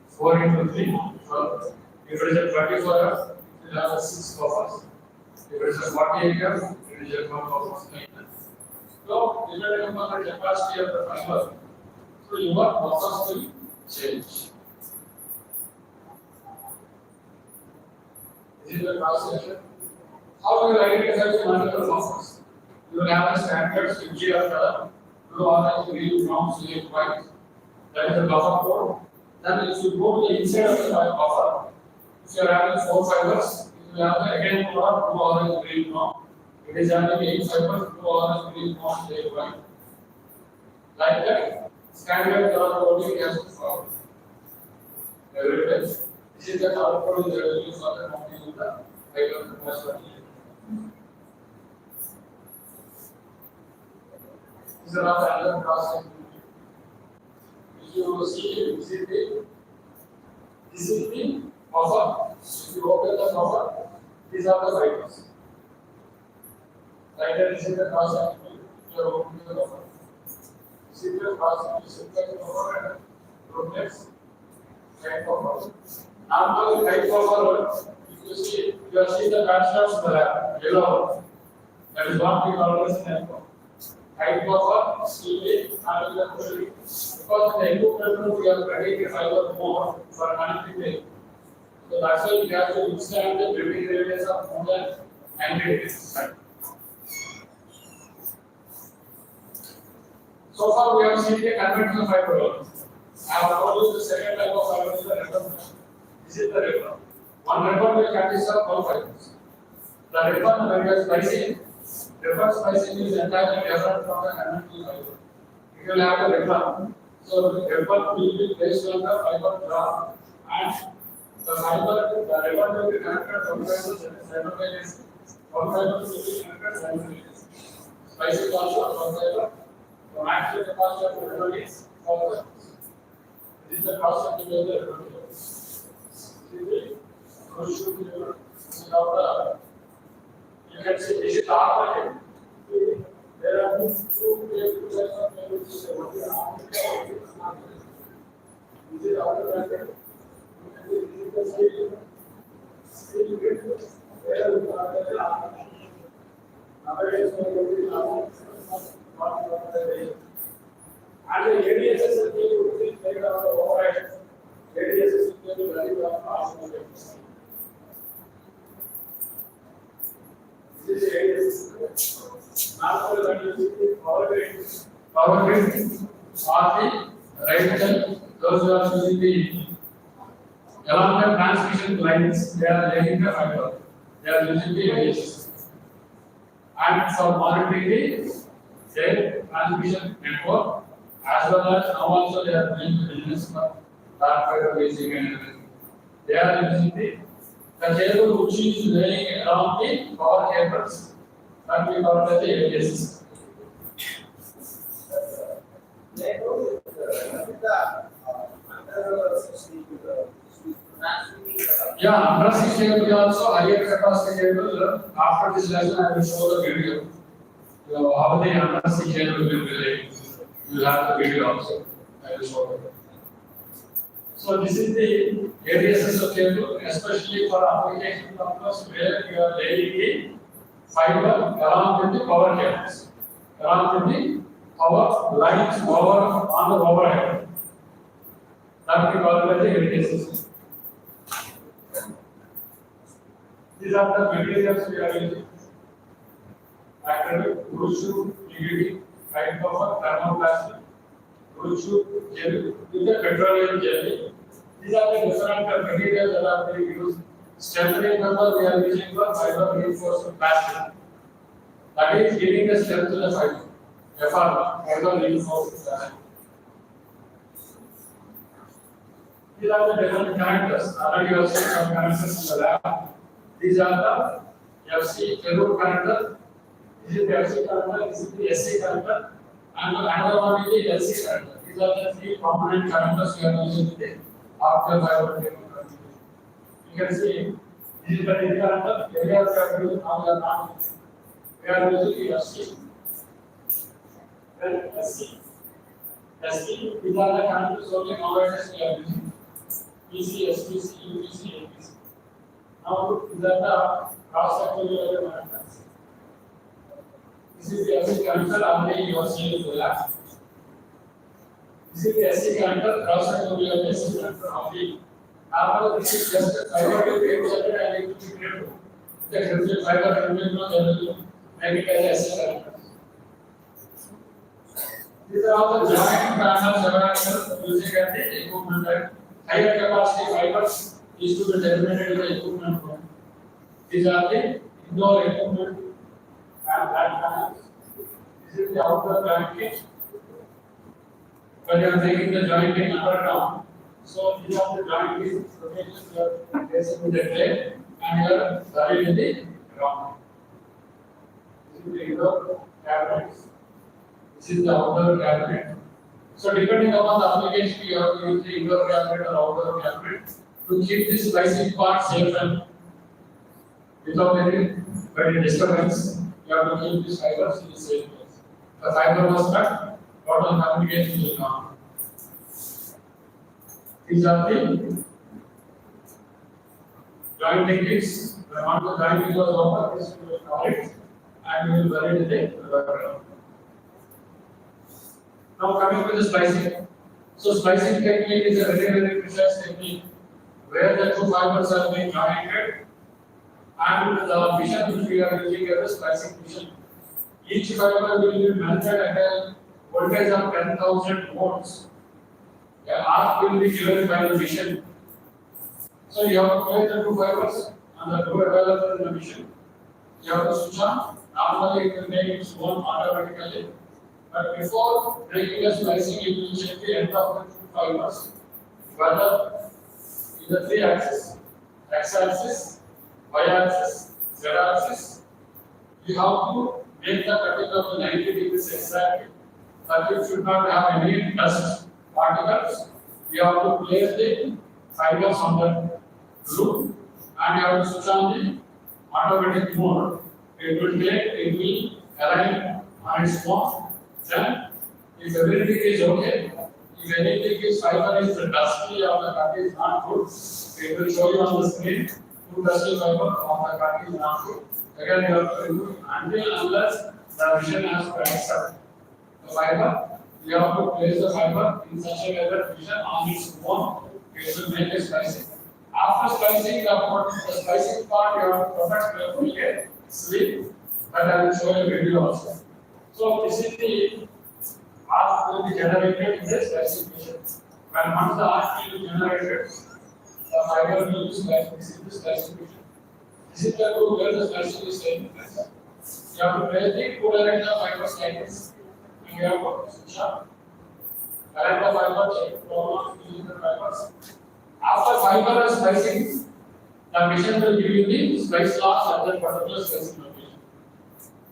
4 into 3, 12. If it is a 24 F, it will have 6 buffers. If it is a 48 F, it is a 12 buffers. So, depending upon the capacity of the fiber, so your buffers will change. This is the translation. How do you identify the multiple buffers? You will have a standard switchgear color, blue, orange, green, brown, silver, white. That is the buffer code. Then if you go to the inside of the buffer, if you are having 4 fibers, you will have again color blue, orange, green, brown. It is having 8 fibers, blue, orange, green, brown, silver, white. Like that, standard color coding has to follow. Every time. This is the color code that we use for the counting of the fiber capacity. These are the other process. If you see, this is the buffer. If you open the buffer, these are the fibers. Like that, this is the process. You are opening the buffer. This is the process. You set the buffer and rotates. Type buffer. Now, the type buffer, if you see, you are seeing the patch of yellow. That is what we call as type buffer. Type buffer, CA, and the because the equipment we are creating fiber more for connectivity. So that's why we have to extend the building radius of more than 90 degrees. So far we have seen the conventional fiber. I have told you the second type of fiber is the ribbon. This is the ribbon. One ribbon will consist of 12 fibers. The ribbon when we are splicing, ribbon splicing is entirely different from the conventional fiber. You will have a ribbon. So the ribbon will be placed on the fiber jar and the fiber, the ribbon will be connected simultaneously. One fiber will be connected simultaneously. Splicing also one fiber. The maximum capacity of the ribbon is 4 fibers. This is the cost of the ribbon. You can see this is the arm. There are two types of fibers. This is the outer bracket. This is the steel bit. There is the arm. Nowadays, and the ADSS is made out of overhead. ADSS is made of very this is ADSS. Now, when you see power grid are the right hand, those who are using the along the transmission lines, they are laying the fiber. They are using the ADSS. And for monitoring the transmission network, as well as now also they are doing the business for dark fiber basic and everything. They are using the cable which is laying around the power cables, that we call as the ADSS. Yeah, under 60 cable also higher capacity cable. After this lesson, I will show the video. How the under 60 cable will relate. You will have the video also. I will show you. So this is the ADSS cable, especially for application purpose where you are laying the fiber along with the power cables, along with the power lines over on the overhead. That we call it the ADSS. These are the materials we are using. Acrylic, wood shoe, PVD, pipe buffer, thermoplastic, wood shoe, jelly, with the petroleum jelly. These are the different materials that are being used. Strengthening member we are using for fiber reinforced plastic. That is giving the strength to the fiber. Fiber reinforced plastic. These are the different connectors. Already you have seen some connectors in the lab. These are the FC ferrite connector. This is the FC connector. This is the SC connector. And another one is the LC connector. These are the three component connectors we are using today. After fiber cable. You can see this is the connector. Area we are using now we are not. We are using the FC. Then SC. SC, these are the countries only nowadays we are using. PC, SPC, UPC, APC. Now, these are the cross-sectorial management. This is the SC connector, only you are seeing the last. This is the SC connector, cross-sectorial SC connector only. Now, this is just a fiber to create circuit and it will be created. The fiber will be no make it as SC connector. These are all the joint panels available using at the equipment type. Higher capacity fibers is to be terminated in the equipment room. These are the indoor equipment and flat panels. This is the outdoor jointing. When you are taking the jointing underground, so these are the jointing locations you are placing in the clay and you are buried in the ground. This is the indoor cabinets. This is the outdoor cabinet. So depending upon the application, you have to use the indoor cabinet or outdoor cabinet to keep this splicing part safe and without any disturbance. You have to keep these fibers in the same place. The fiber was cut, total communication will come. These are the jointing kits. When one the jointing was over, this will be correct and we will bury it in the ground. Now coming to the splicing. So splicing technique is a very precise technique where the two fibers are being joined and the mission which we are using as a splicing mission. Each fiber will be melted at a voltage of 10,000 volts. The arc will be given by the mission. So you have to place the two fibers and the two available in the mission. You have to switch on. Normally it will make its own automatically. But before breaking the splicing, you will check the end of the two fibers. Whether in the three axes, x-axis, y-axis, z-axis, you have to make the cutting of the 90 degrees exactly. That it should not have any dust particles. You have to place the fibers on the loop and you have to switch on the automatic mode. It will align on its own. Then, if everything is okay, if anything is fiber is dusty or the cut is not good, it will show you on the screen two dusty fiber or the cut is not good. Again, you have to remove until unless the vision has to accept the fiber. You have to place the fiber in such a way that vision on its own it will make a splicing. After splicing, the splicing part you have to protect carefully, sleep, but I will show you a video also. So this is the arc will be generated in the splicing mission. When once the arc will be generated, the fiber will be spliced. This is the splicing mission. This is the tool where the splicing is taking place. You have to place the two direction fibers like this, and you have to switch on. Direct the fiber, check problem using the fibers. After fiber is splicing, the mission will give you the splice loss at that particular splicing location.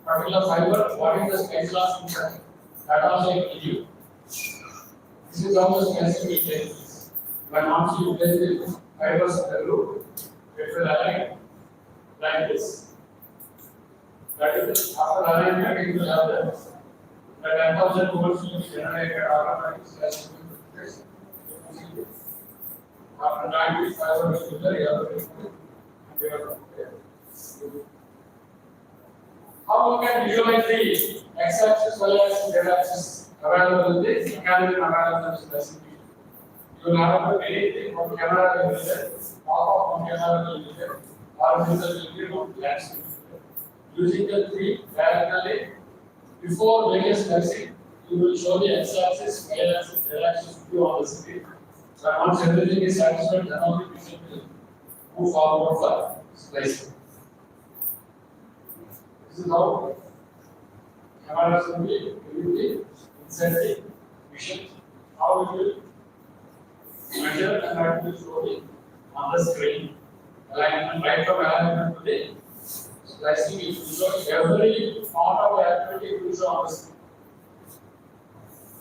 Particular fiber, what is the splice loss inside? That also it will give you. This is how the splicing will take place. When once you place the fibers in the loop, it will align like this. That is, after alignment, it will have the 10,000 volts will be generated automatically splicing will take place. After 90 fiber will be there, you have to remove it and you have to prepare. How you can visualize the x-axis, y-axis, z-axis available in the mechanism available in the splicing. You will have to anything from camera will be there, top of camera will be there, horizontal will be on flat. Using the three diagonally, before making splicing, you will show the x-axis, y-axis, z-axis to you on the screen. So once everything is satisfied, then only we will move forward for splicing. This is how cameras will be inside the mission. How it will measure and that will show it on the screen. Alignment, right from alignment to the splicing, it will show every part of the activity will show on the screen.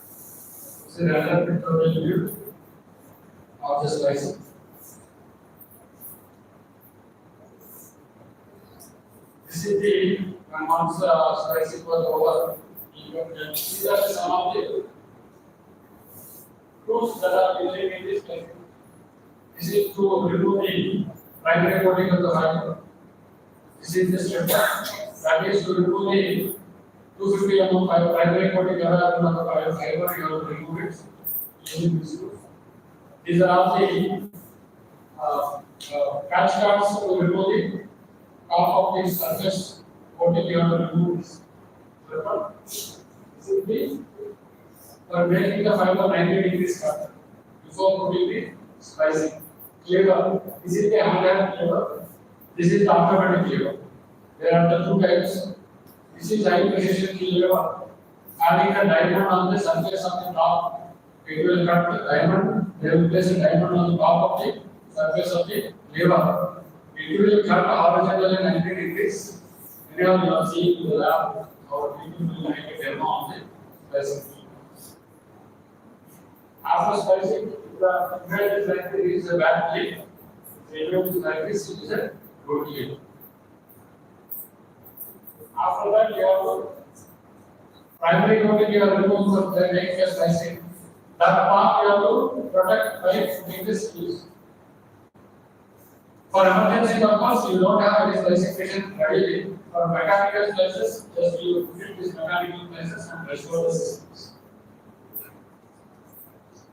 This is another pictorial view of the splicing. This is the when once splicing was over, These are some of the proofs that are using in this case. This is to remove the primary coating of the fiber. This is the step that is to remove the 250 mm primary coating of the fiber. You have to remove it using this proof. These are all the patch cards to remove the top of the surface coating. You have to remove this. Simply for making the fiber 90 degrees cut before putting the splicing. Cleaver. This is the hand cleaver. This is the automatic cleaver. There are the two types. This is high precision cleaver. Adding a diamond on the surface of the top, it will cut the diamond. They will place a diamond on the top of the surface of the cleaver. It will cut horizontally 90 degrees. Anyhow, you are seeing in the lab how people will make a demo on the splicing. After splicing, the image is like this is a bad clip. The image is like this is a good clip. After that, you have primary coating you are removing from the next splicing. That part you have to protect by putting this piece. For emergency purpose, you don't have any splicing machine ready. For mechanical splices, just you put this mechanical splices and restore the systems.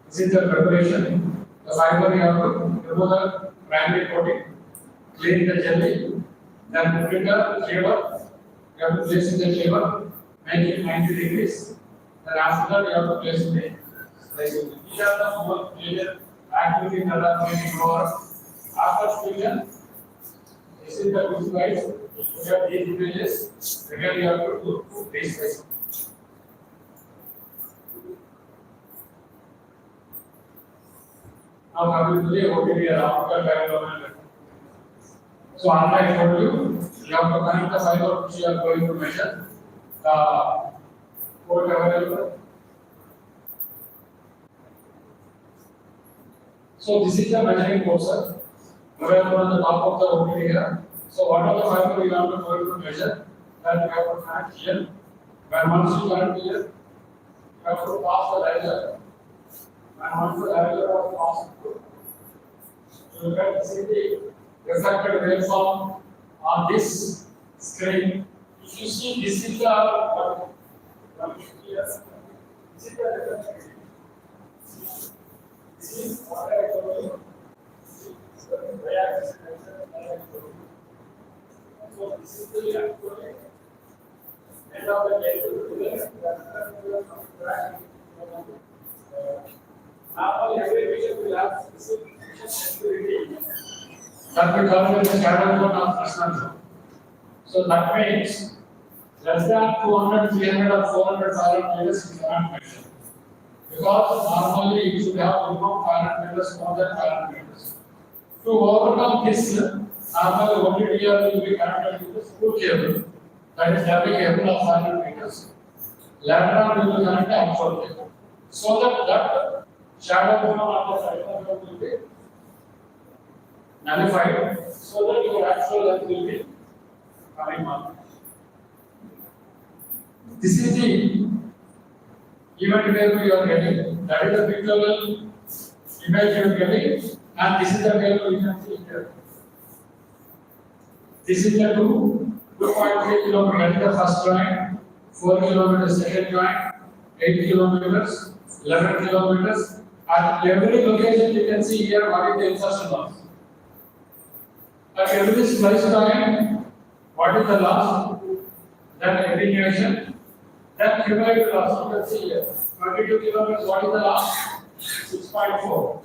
This is the preparation. The fiber you have to remove the primary coating, clean the jelly, then put in the cleaver. You have to place in the cleaver, make it 90 degrees. Then after that, you have to place in the splicing. These are the four major activities that are going to go. After fusion, this is the good slides. You have these images. Again, you have to do this splicing. Now coming to the OTD optical diagonal. So as I told you, you have to connect the fiber which you are going to measure the port available. So this is the measuring port, sir. Available on the top of the OTD here. So whatever fiber you have to go to measure, that you have to connect here. When once you connect here, you have to pass the diagonal. And once the diagonal was passed through, you can see the reflected waveform on this screen. If you see, this is the this is what I told you. So this is the end of the day. Now every patient will have specific sensitivity. That we call it the shadow zone of personal zone. So that means less than 200, 300 or 400 500 meters you cannot measure. Because normally you should have minimum 500 meters, more than 500 meters. To overcome this, normally only here will be connected with the screw cable. That is having a cable of 500 meters. Later on we will connect the actual cable. So that shadow zone of the cycle will be nullified, so that your actual length will be coming on. This is the event where you are getting. That is the pictorial image you are getting, and this is the cable you can see here. This is the 2.3 kilometers the first joint, 4 kilometers second joint, 8 kilometers, 11 kilometers. At every location you can see here what is the insertion loss. At every splice joint, what is the loss? Then attenuation, then cumulative loss. You can see here 22 kilometers. What is the loss? 6.4.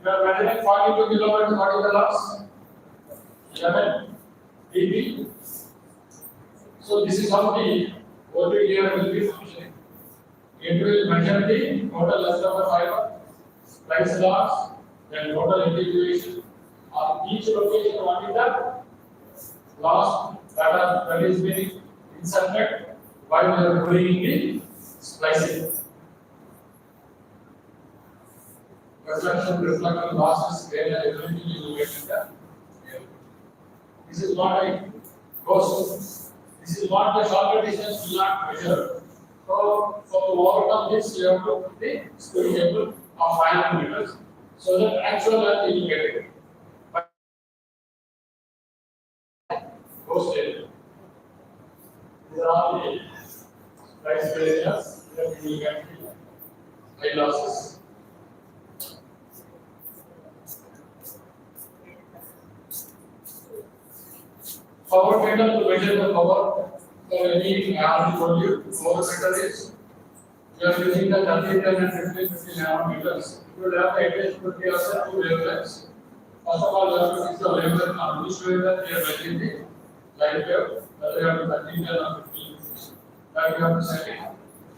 You are measuring 42 kilometers. What is the loss? 11 dB. So this is how the OTD here will be functioning. It will measure the total length of the fiber, splice loss, then total attenuation. On each location, what is the loss that is being inserted while we are doing the splicing. Reflection losses, where everything you will get in the. This is what I goes. This is what the shorter distance will not measure. So to overcome this, you have to put the spring cable of 500 meters so that actual length you will get it. Those areas. These are all the price areas that you will get high losses. Power meter to measure the power. So any I already told you, power meter is you are using the 30, 10 and 50 nanometers. You will have the intensity of the two wavelengths. First of all, you have to fix the wavelength on which wavelength you are measuring the light wave, whether you have to 30, 10 or 50. That you have to set it.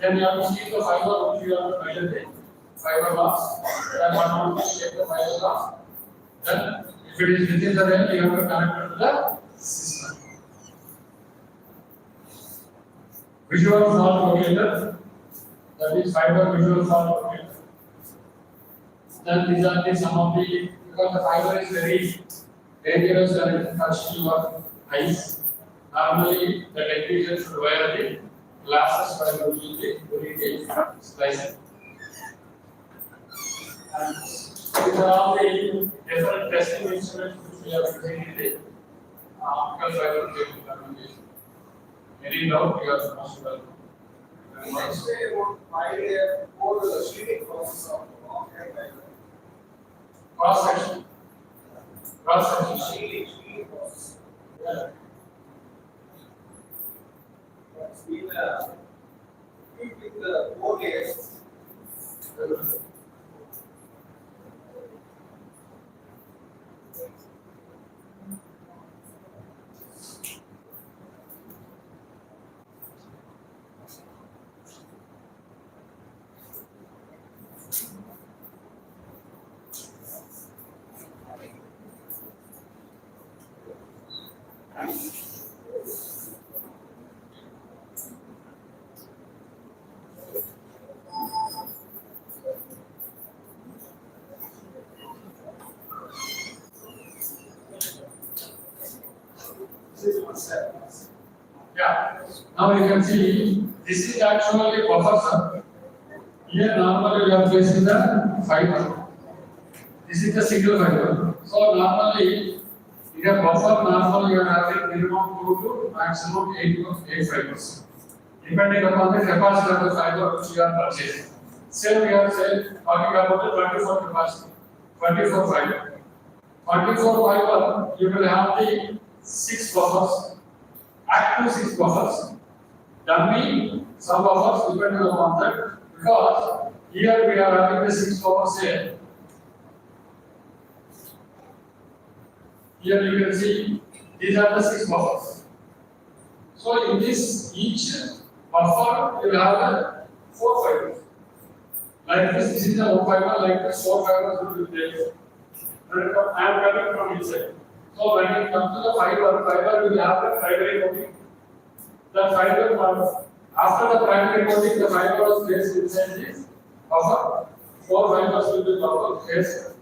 Then you have to see the fiber which you have to measure the fiber loss. Then one more check the fiber loss. Then if it is within the range, you have to connect it to the system. Visual fault locator, that is fiber visual fault locator. Then these are the some of the, because the fiber is very dangerous when it touches your eyes. Normally, the technician should wear the glasses while using the slicer. And these are all the different testing instruments which we are using in the optical fiber cable communication. Any doubt, you are supposed to welcome. Next day, about 5 years, for the shielding process of Cross section. Cross section. shielding process. Yeah. It's been with the 4 layers. This is one step. Yeah. Now you can see this is actually buffer circuit. Here normally we are placing the fiber. This is the single fiber. So normally in a buffer normally you are having minimum 2 to maximum 8 fibers. Depending upon the capacity of the fiber which you are purchasing. Say we are talking about the 24 capacity, 24 fiber. 24 fiber you will have the 6 buffers, active 6 buffers. Dummy some buffers depending upon that, because here we are having the 6 buffers here. Here you can see these are the 6 buffers. So in this each buffer you will have the 4 fibers. Like this is the 1 fiber, like this 4 fibers will be there. I am coming from inside. So when it comes to the fiber will have the primary coating. The fiber part, after the primary coating, the fiber was placed inside this buffer. 4 fibers will be buffer placed.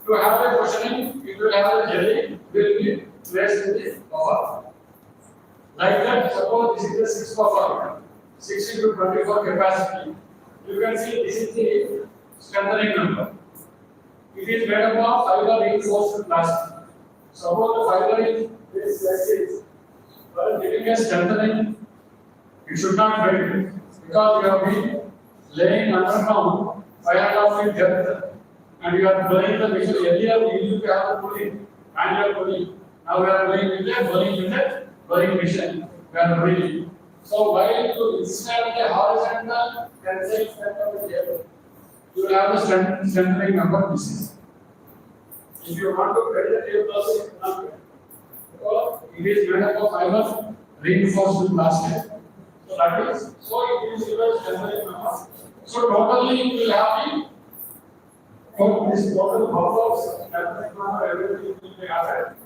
To have a cushioning, it will have a jelly will be placed in this buffer. Like that, suppose this is the 6 buffer, 6 into 24 capacity. You can see this is the strengthening number. It is made up of fiber reinforced plastic. Suppose the fiber is this like this, but giving a strengthening, it should not break because you have been laying underground 5.5 feet depth and you are burning the machine. Earlier we used to have the pulling, manual pulling. Now we are going with a burning machine. We are burning. So while you install the horizontal tensile strength of the cable, you will have the strengthening number pieces. If you want to build the cable also, it cannot be. Because it is made up of fiber reinforced with plastic. So that is, so it is your strengthening number. So totally you will have the, for this total buffers, strengthening number, everything will be added.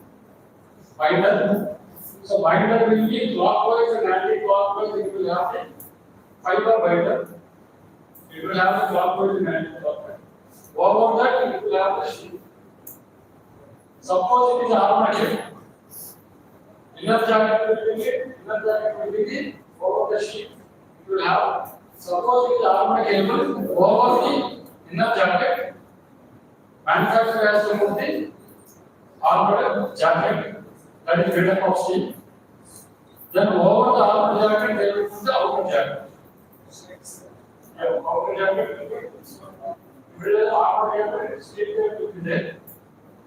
Binder. So binder will be clockwise and anti-clockwise. It will have the fiber binder. It will have the clockwise and anti-clockwise. Over that, it will have the sheet. Suppose it is armature. Inner jacket will be the over the sheet. It you will have, suppose it is armored cable over the inner jacket, manufacturer has to put the armored jacket, that is made up of steel. Then over the armored jacket, they will put the outer jacket. Outer jacket, middle armored jacket, steel jacket will be there.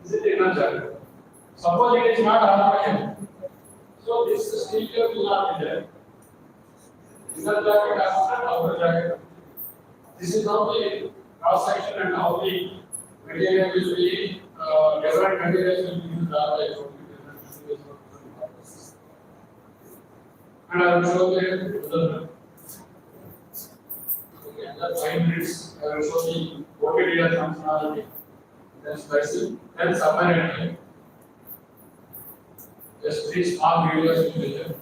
This is the inner jacket. Suppose it is not armored cable. So this steel jacket will not be there. Inner jacket after outer jacket. This is how the cross section and how the material will be, different materials will be used. And I will show the the 5 minutes. I will show the OTDR functionality. Then splicing, then submarine. Just 3 small videos will be there.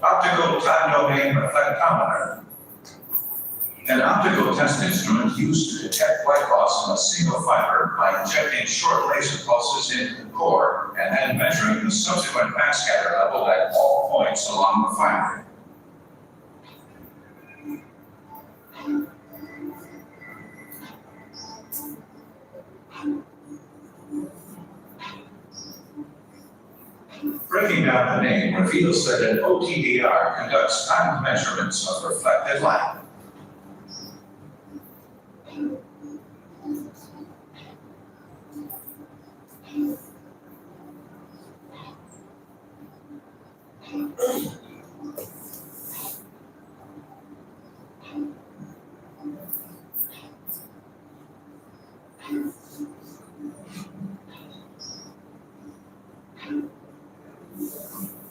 Optical time domain reflectometer. An optical test instrument used to detect light loss in a single fiber by injecting short laser pulses into the core and then measuring the subsequent backscatter level at all points along the fiber. Breaking down the name reveals that an OTDR conducts timed measurements of reflected light.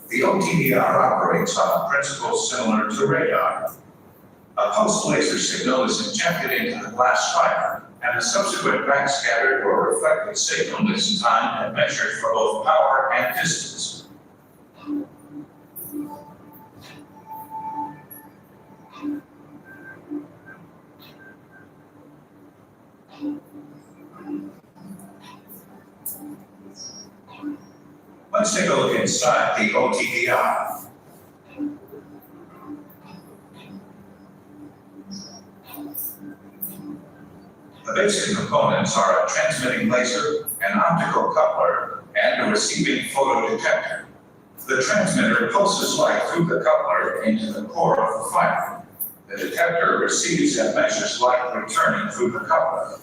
The OTDR operates on a principle similar to radar. A pulsed laser signal is injected into the glass fiber, and the subsequent backscattered or reflected signal is timed and measured for both power and distance. Let's take a look inside the OTDR. The basic components are a transmitting laser, an optical coupler, and a receiving photodetector. The transmitter pulses light through the coupler into the core of the fiber. The detector receives and measures light returning through the coupler.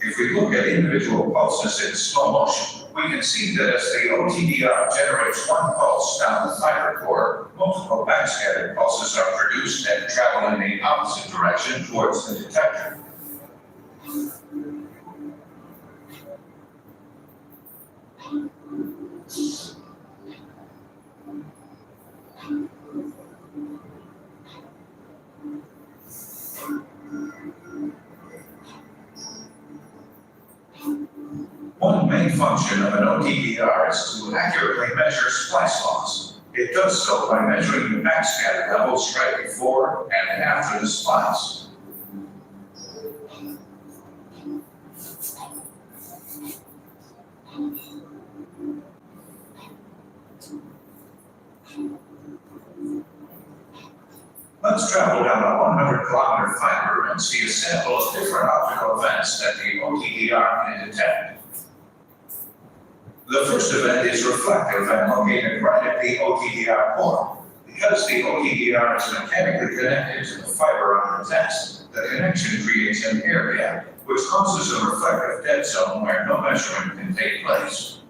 If we look at individual pulses in slow motion, we can see that as the OTDR generates one pulse down the fiber core, multiple backscattered pulses are produced and travel in the opposite direction towards the detector. One main function of an OTDR is to accurately measure splice loss. It does so by measuring the backscatter levels right before and after the splice. Let's travel down a 100-kilometer fiber and see a sample of different optical events that the OTDR can detect. The first event is reflective and located right at the OTDR port. Because the OTDR is mechanically connected to the fiber on the test, the connection creates an air gap, which causes a reflective dead zone where no measurement can take place.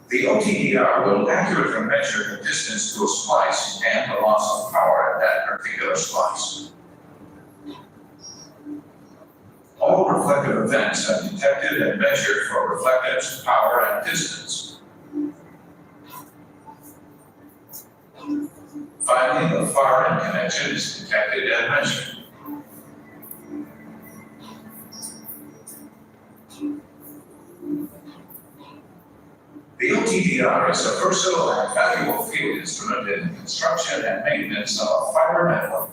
The OTDR will accurately measure the distance to a splice and the loss of power at that particular splice. All reflective events are detected and measured for reflectance, power, and distance. Finally, the far end connection is detected and measured. OTDR is a versatile and valuable field instrument in the construction and maintenance of a fiber network.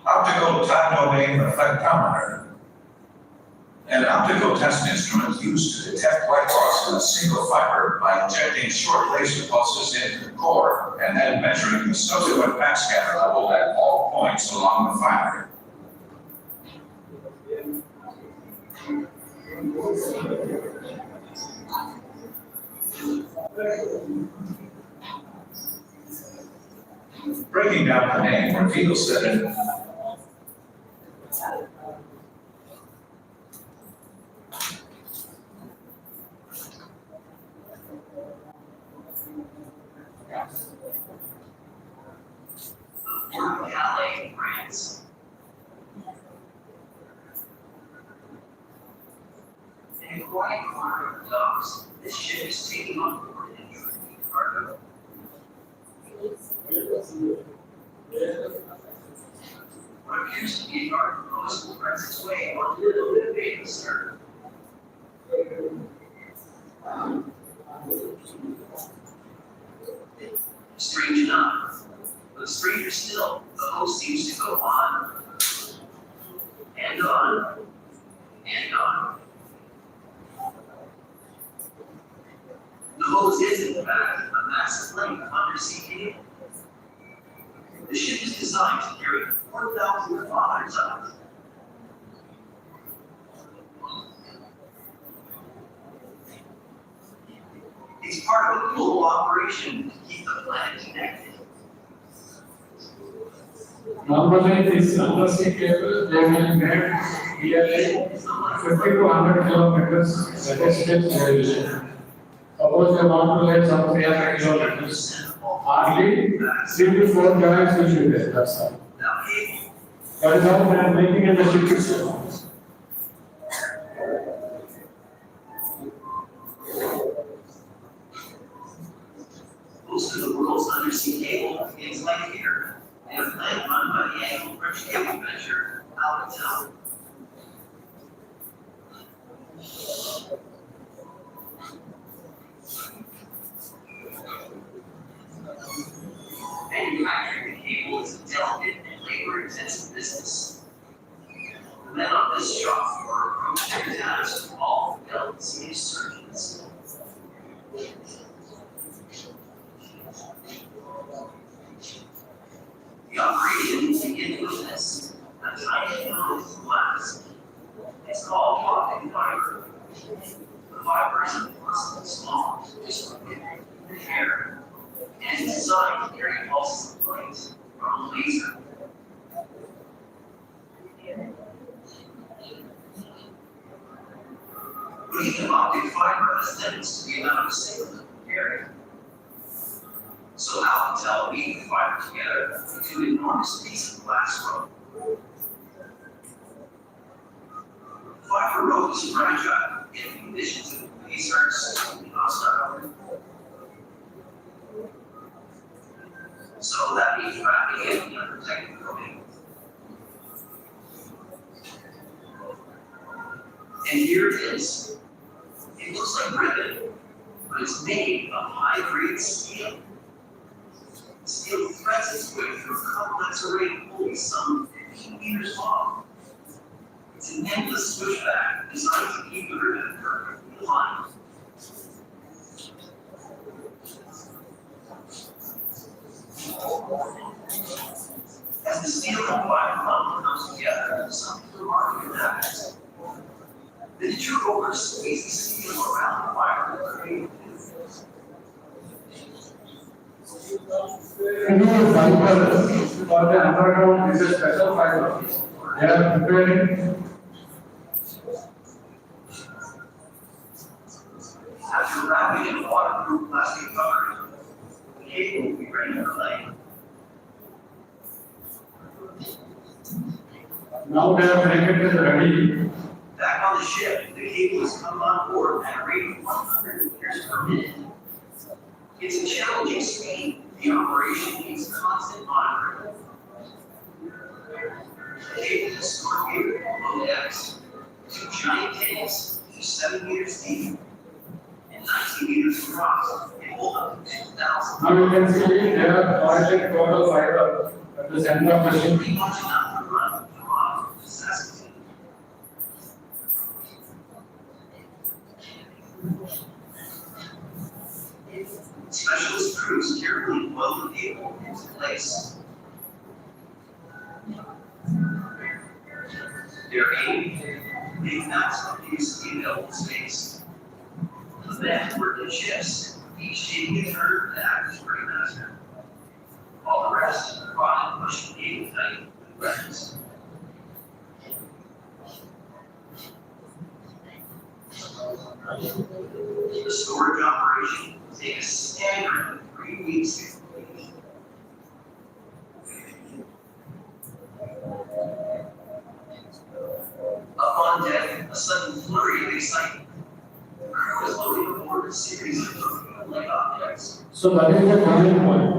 Optical time domain reflectometer. An optical test instrument used to detect light loss in a single fiber by injecting short laser pulses into the core and then measuring the subsequent backscatter level at all points along the fiber. Breaking down the name reveals that it Calais, France. And according to our dogs, this ship is taking on board an intriguing cargo. What appears to be a cargo post will press its way onto the beta stern. Strange enough, but stranger still, the host seems to go on and on and on. The hose is, in fact, a massive length of undersea cable. The ship is designed to carry 4,000 kilometers of it. It's part of a global operation to keep the planet connected. Normally, this undersea cable, they will make nearly 50 to 100 kilometers, that is depth elevation. Suppose they want to lay some 300 kilometers, hardly 3 to 4 guys will be there, that's all. Now, cable That is how they are making in the ship itself. most of the world's undersea cable is like here, in a plant run by the Annual French Cable Venture, Alcatel. Manufacturing the cable is a delicate and labor-intensive business. The men on this shop floor approach their tasks with all fidelity and surgeons. The operations begin with this, a tiny film of glass. It's called optic fiber. The fiber is impossibly small, just like the hair, and it's designed to carry pulses of light from a laser. Weaving of optic fiber has limits to the amount of signal it can carry. So Alcatel weave the fiber together into an enormous piece of glass rope. Fiber rope is fragile in conditions of these are extremely hostile. So that means wrapping it in a protective coating. And here it is. It looks like ribbon, but it's made of high-grade steel. Steel threads its way through a complex array of pulleys some 15 meters long. It's an endless switchback designed to keep the ribbon perfectly aligned. As the steel and wire lump comes together, something remarkable happens. The interrover squeezes the steel around the wire to create You know, fiber for the underground is a special fiber. They are preparing. After wrapping in waterproof plastic cover, the cable will be ready for laying. Now they are making it ready. Back on the ship, the cable is come on board at a rate of 100 meters per minute It's a challenging speed. The operation needs constant monitoring. The cable is stored here below decks. Two giant tanks, each 7 meters deep and 19 meters across, and hold up to 2,000. Now you can see there are connected total fiber at the center of the ship. Pretty much enough to run from necessity. Specialist crews carefully weld the cable into place. Their aim, make maximum use of the available space. The men work in shifts, each taking a turn to act as ringmaster. All the rest are brought in pushing the cable tight with weapons. The storage operation will take a staggering 3 weeks to complete. Up on deck, a sudden flurry of excitement. The crew is loading aboard a series of light objects. So that is the turning point.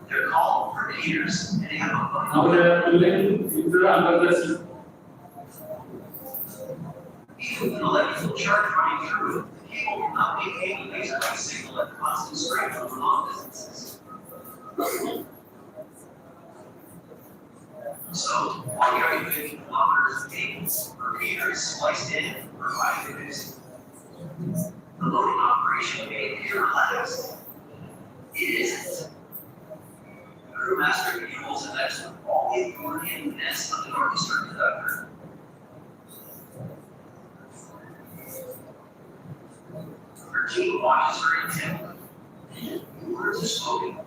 They're called repeaters, and they have a Now they are building into under the sea. even with an electrical charge running through it, the cable cannot maintain the laser light signal at constant strength over long distances. So, while you're 50 kilometers of cables, repeaters spliced in for 5 minutes, the loading operation may appear relaxed. It isn't. The crewmaster controls and next all the authority and finesse of the orchestra conductor. Her team watches her intently. Words are spoken.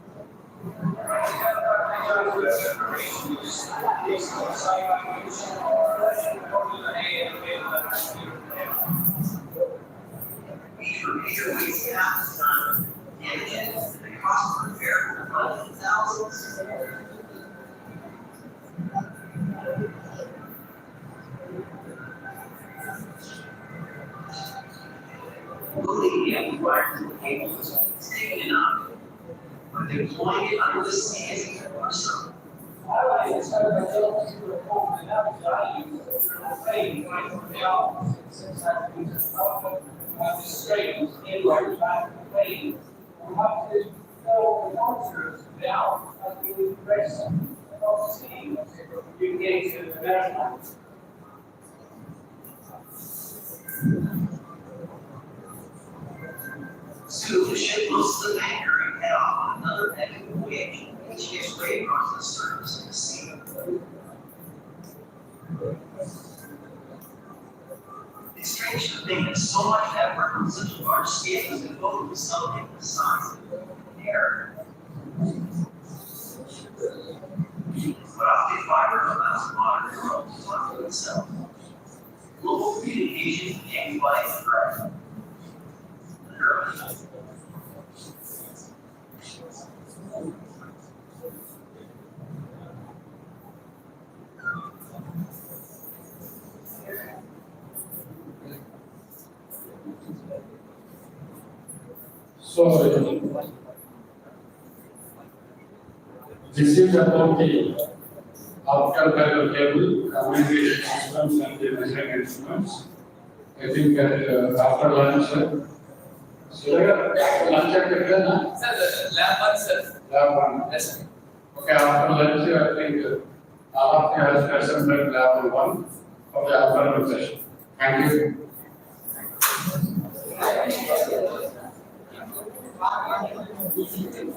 Each repeater weighs half the ton, and the cost of repair will run in thousands. Loading the amplifier to the cable is taken enough, but deploying it under the sea is even more so. Soon the ship lifts the anchor and head off on another epic voyage, which gives way across the surface of the sea. It's strange to think that so much effort on such a large scale is devoted to something the size of the air. But optic fiber allows modern world to talk to itself. Global communication can be by forever. So this is about the optical cable communication systems and the measuring instruments. I think after lunch, so lunch at the Sir, lab 1, sir. lab one. Yes, sir. Okay, after lunch, I think all of you has assembled lab one of the afternoon session. Thank you. Thank you.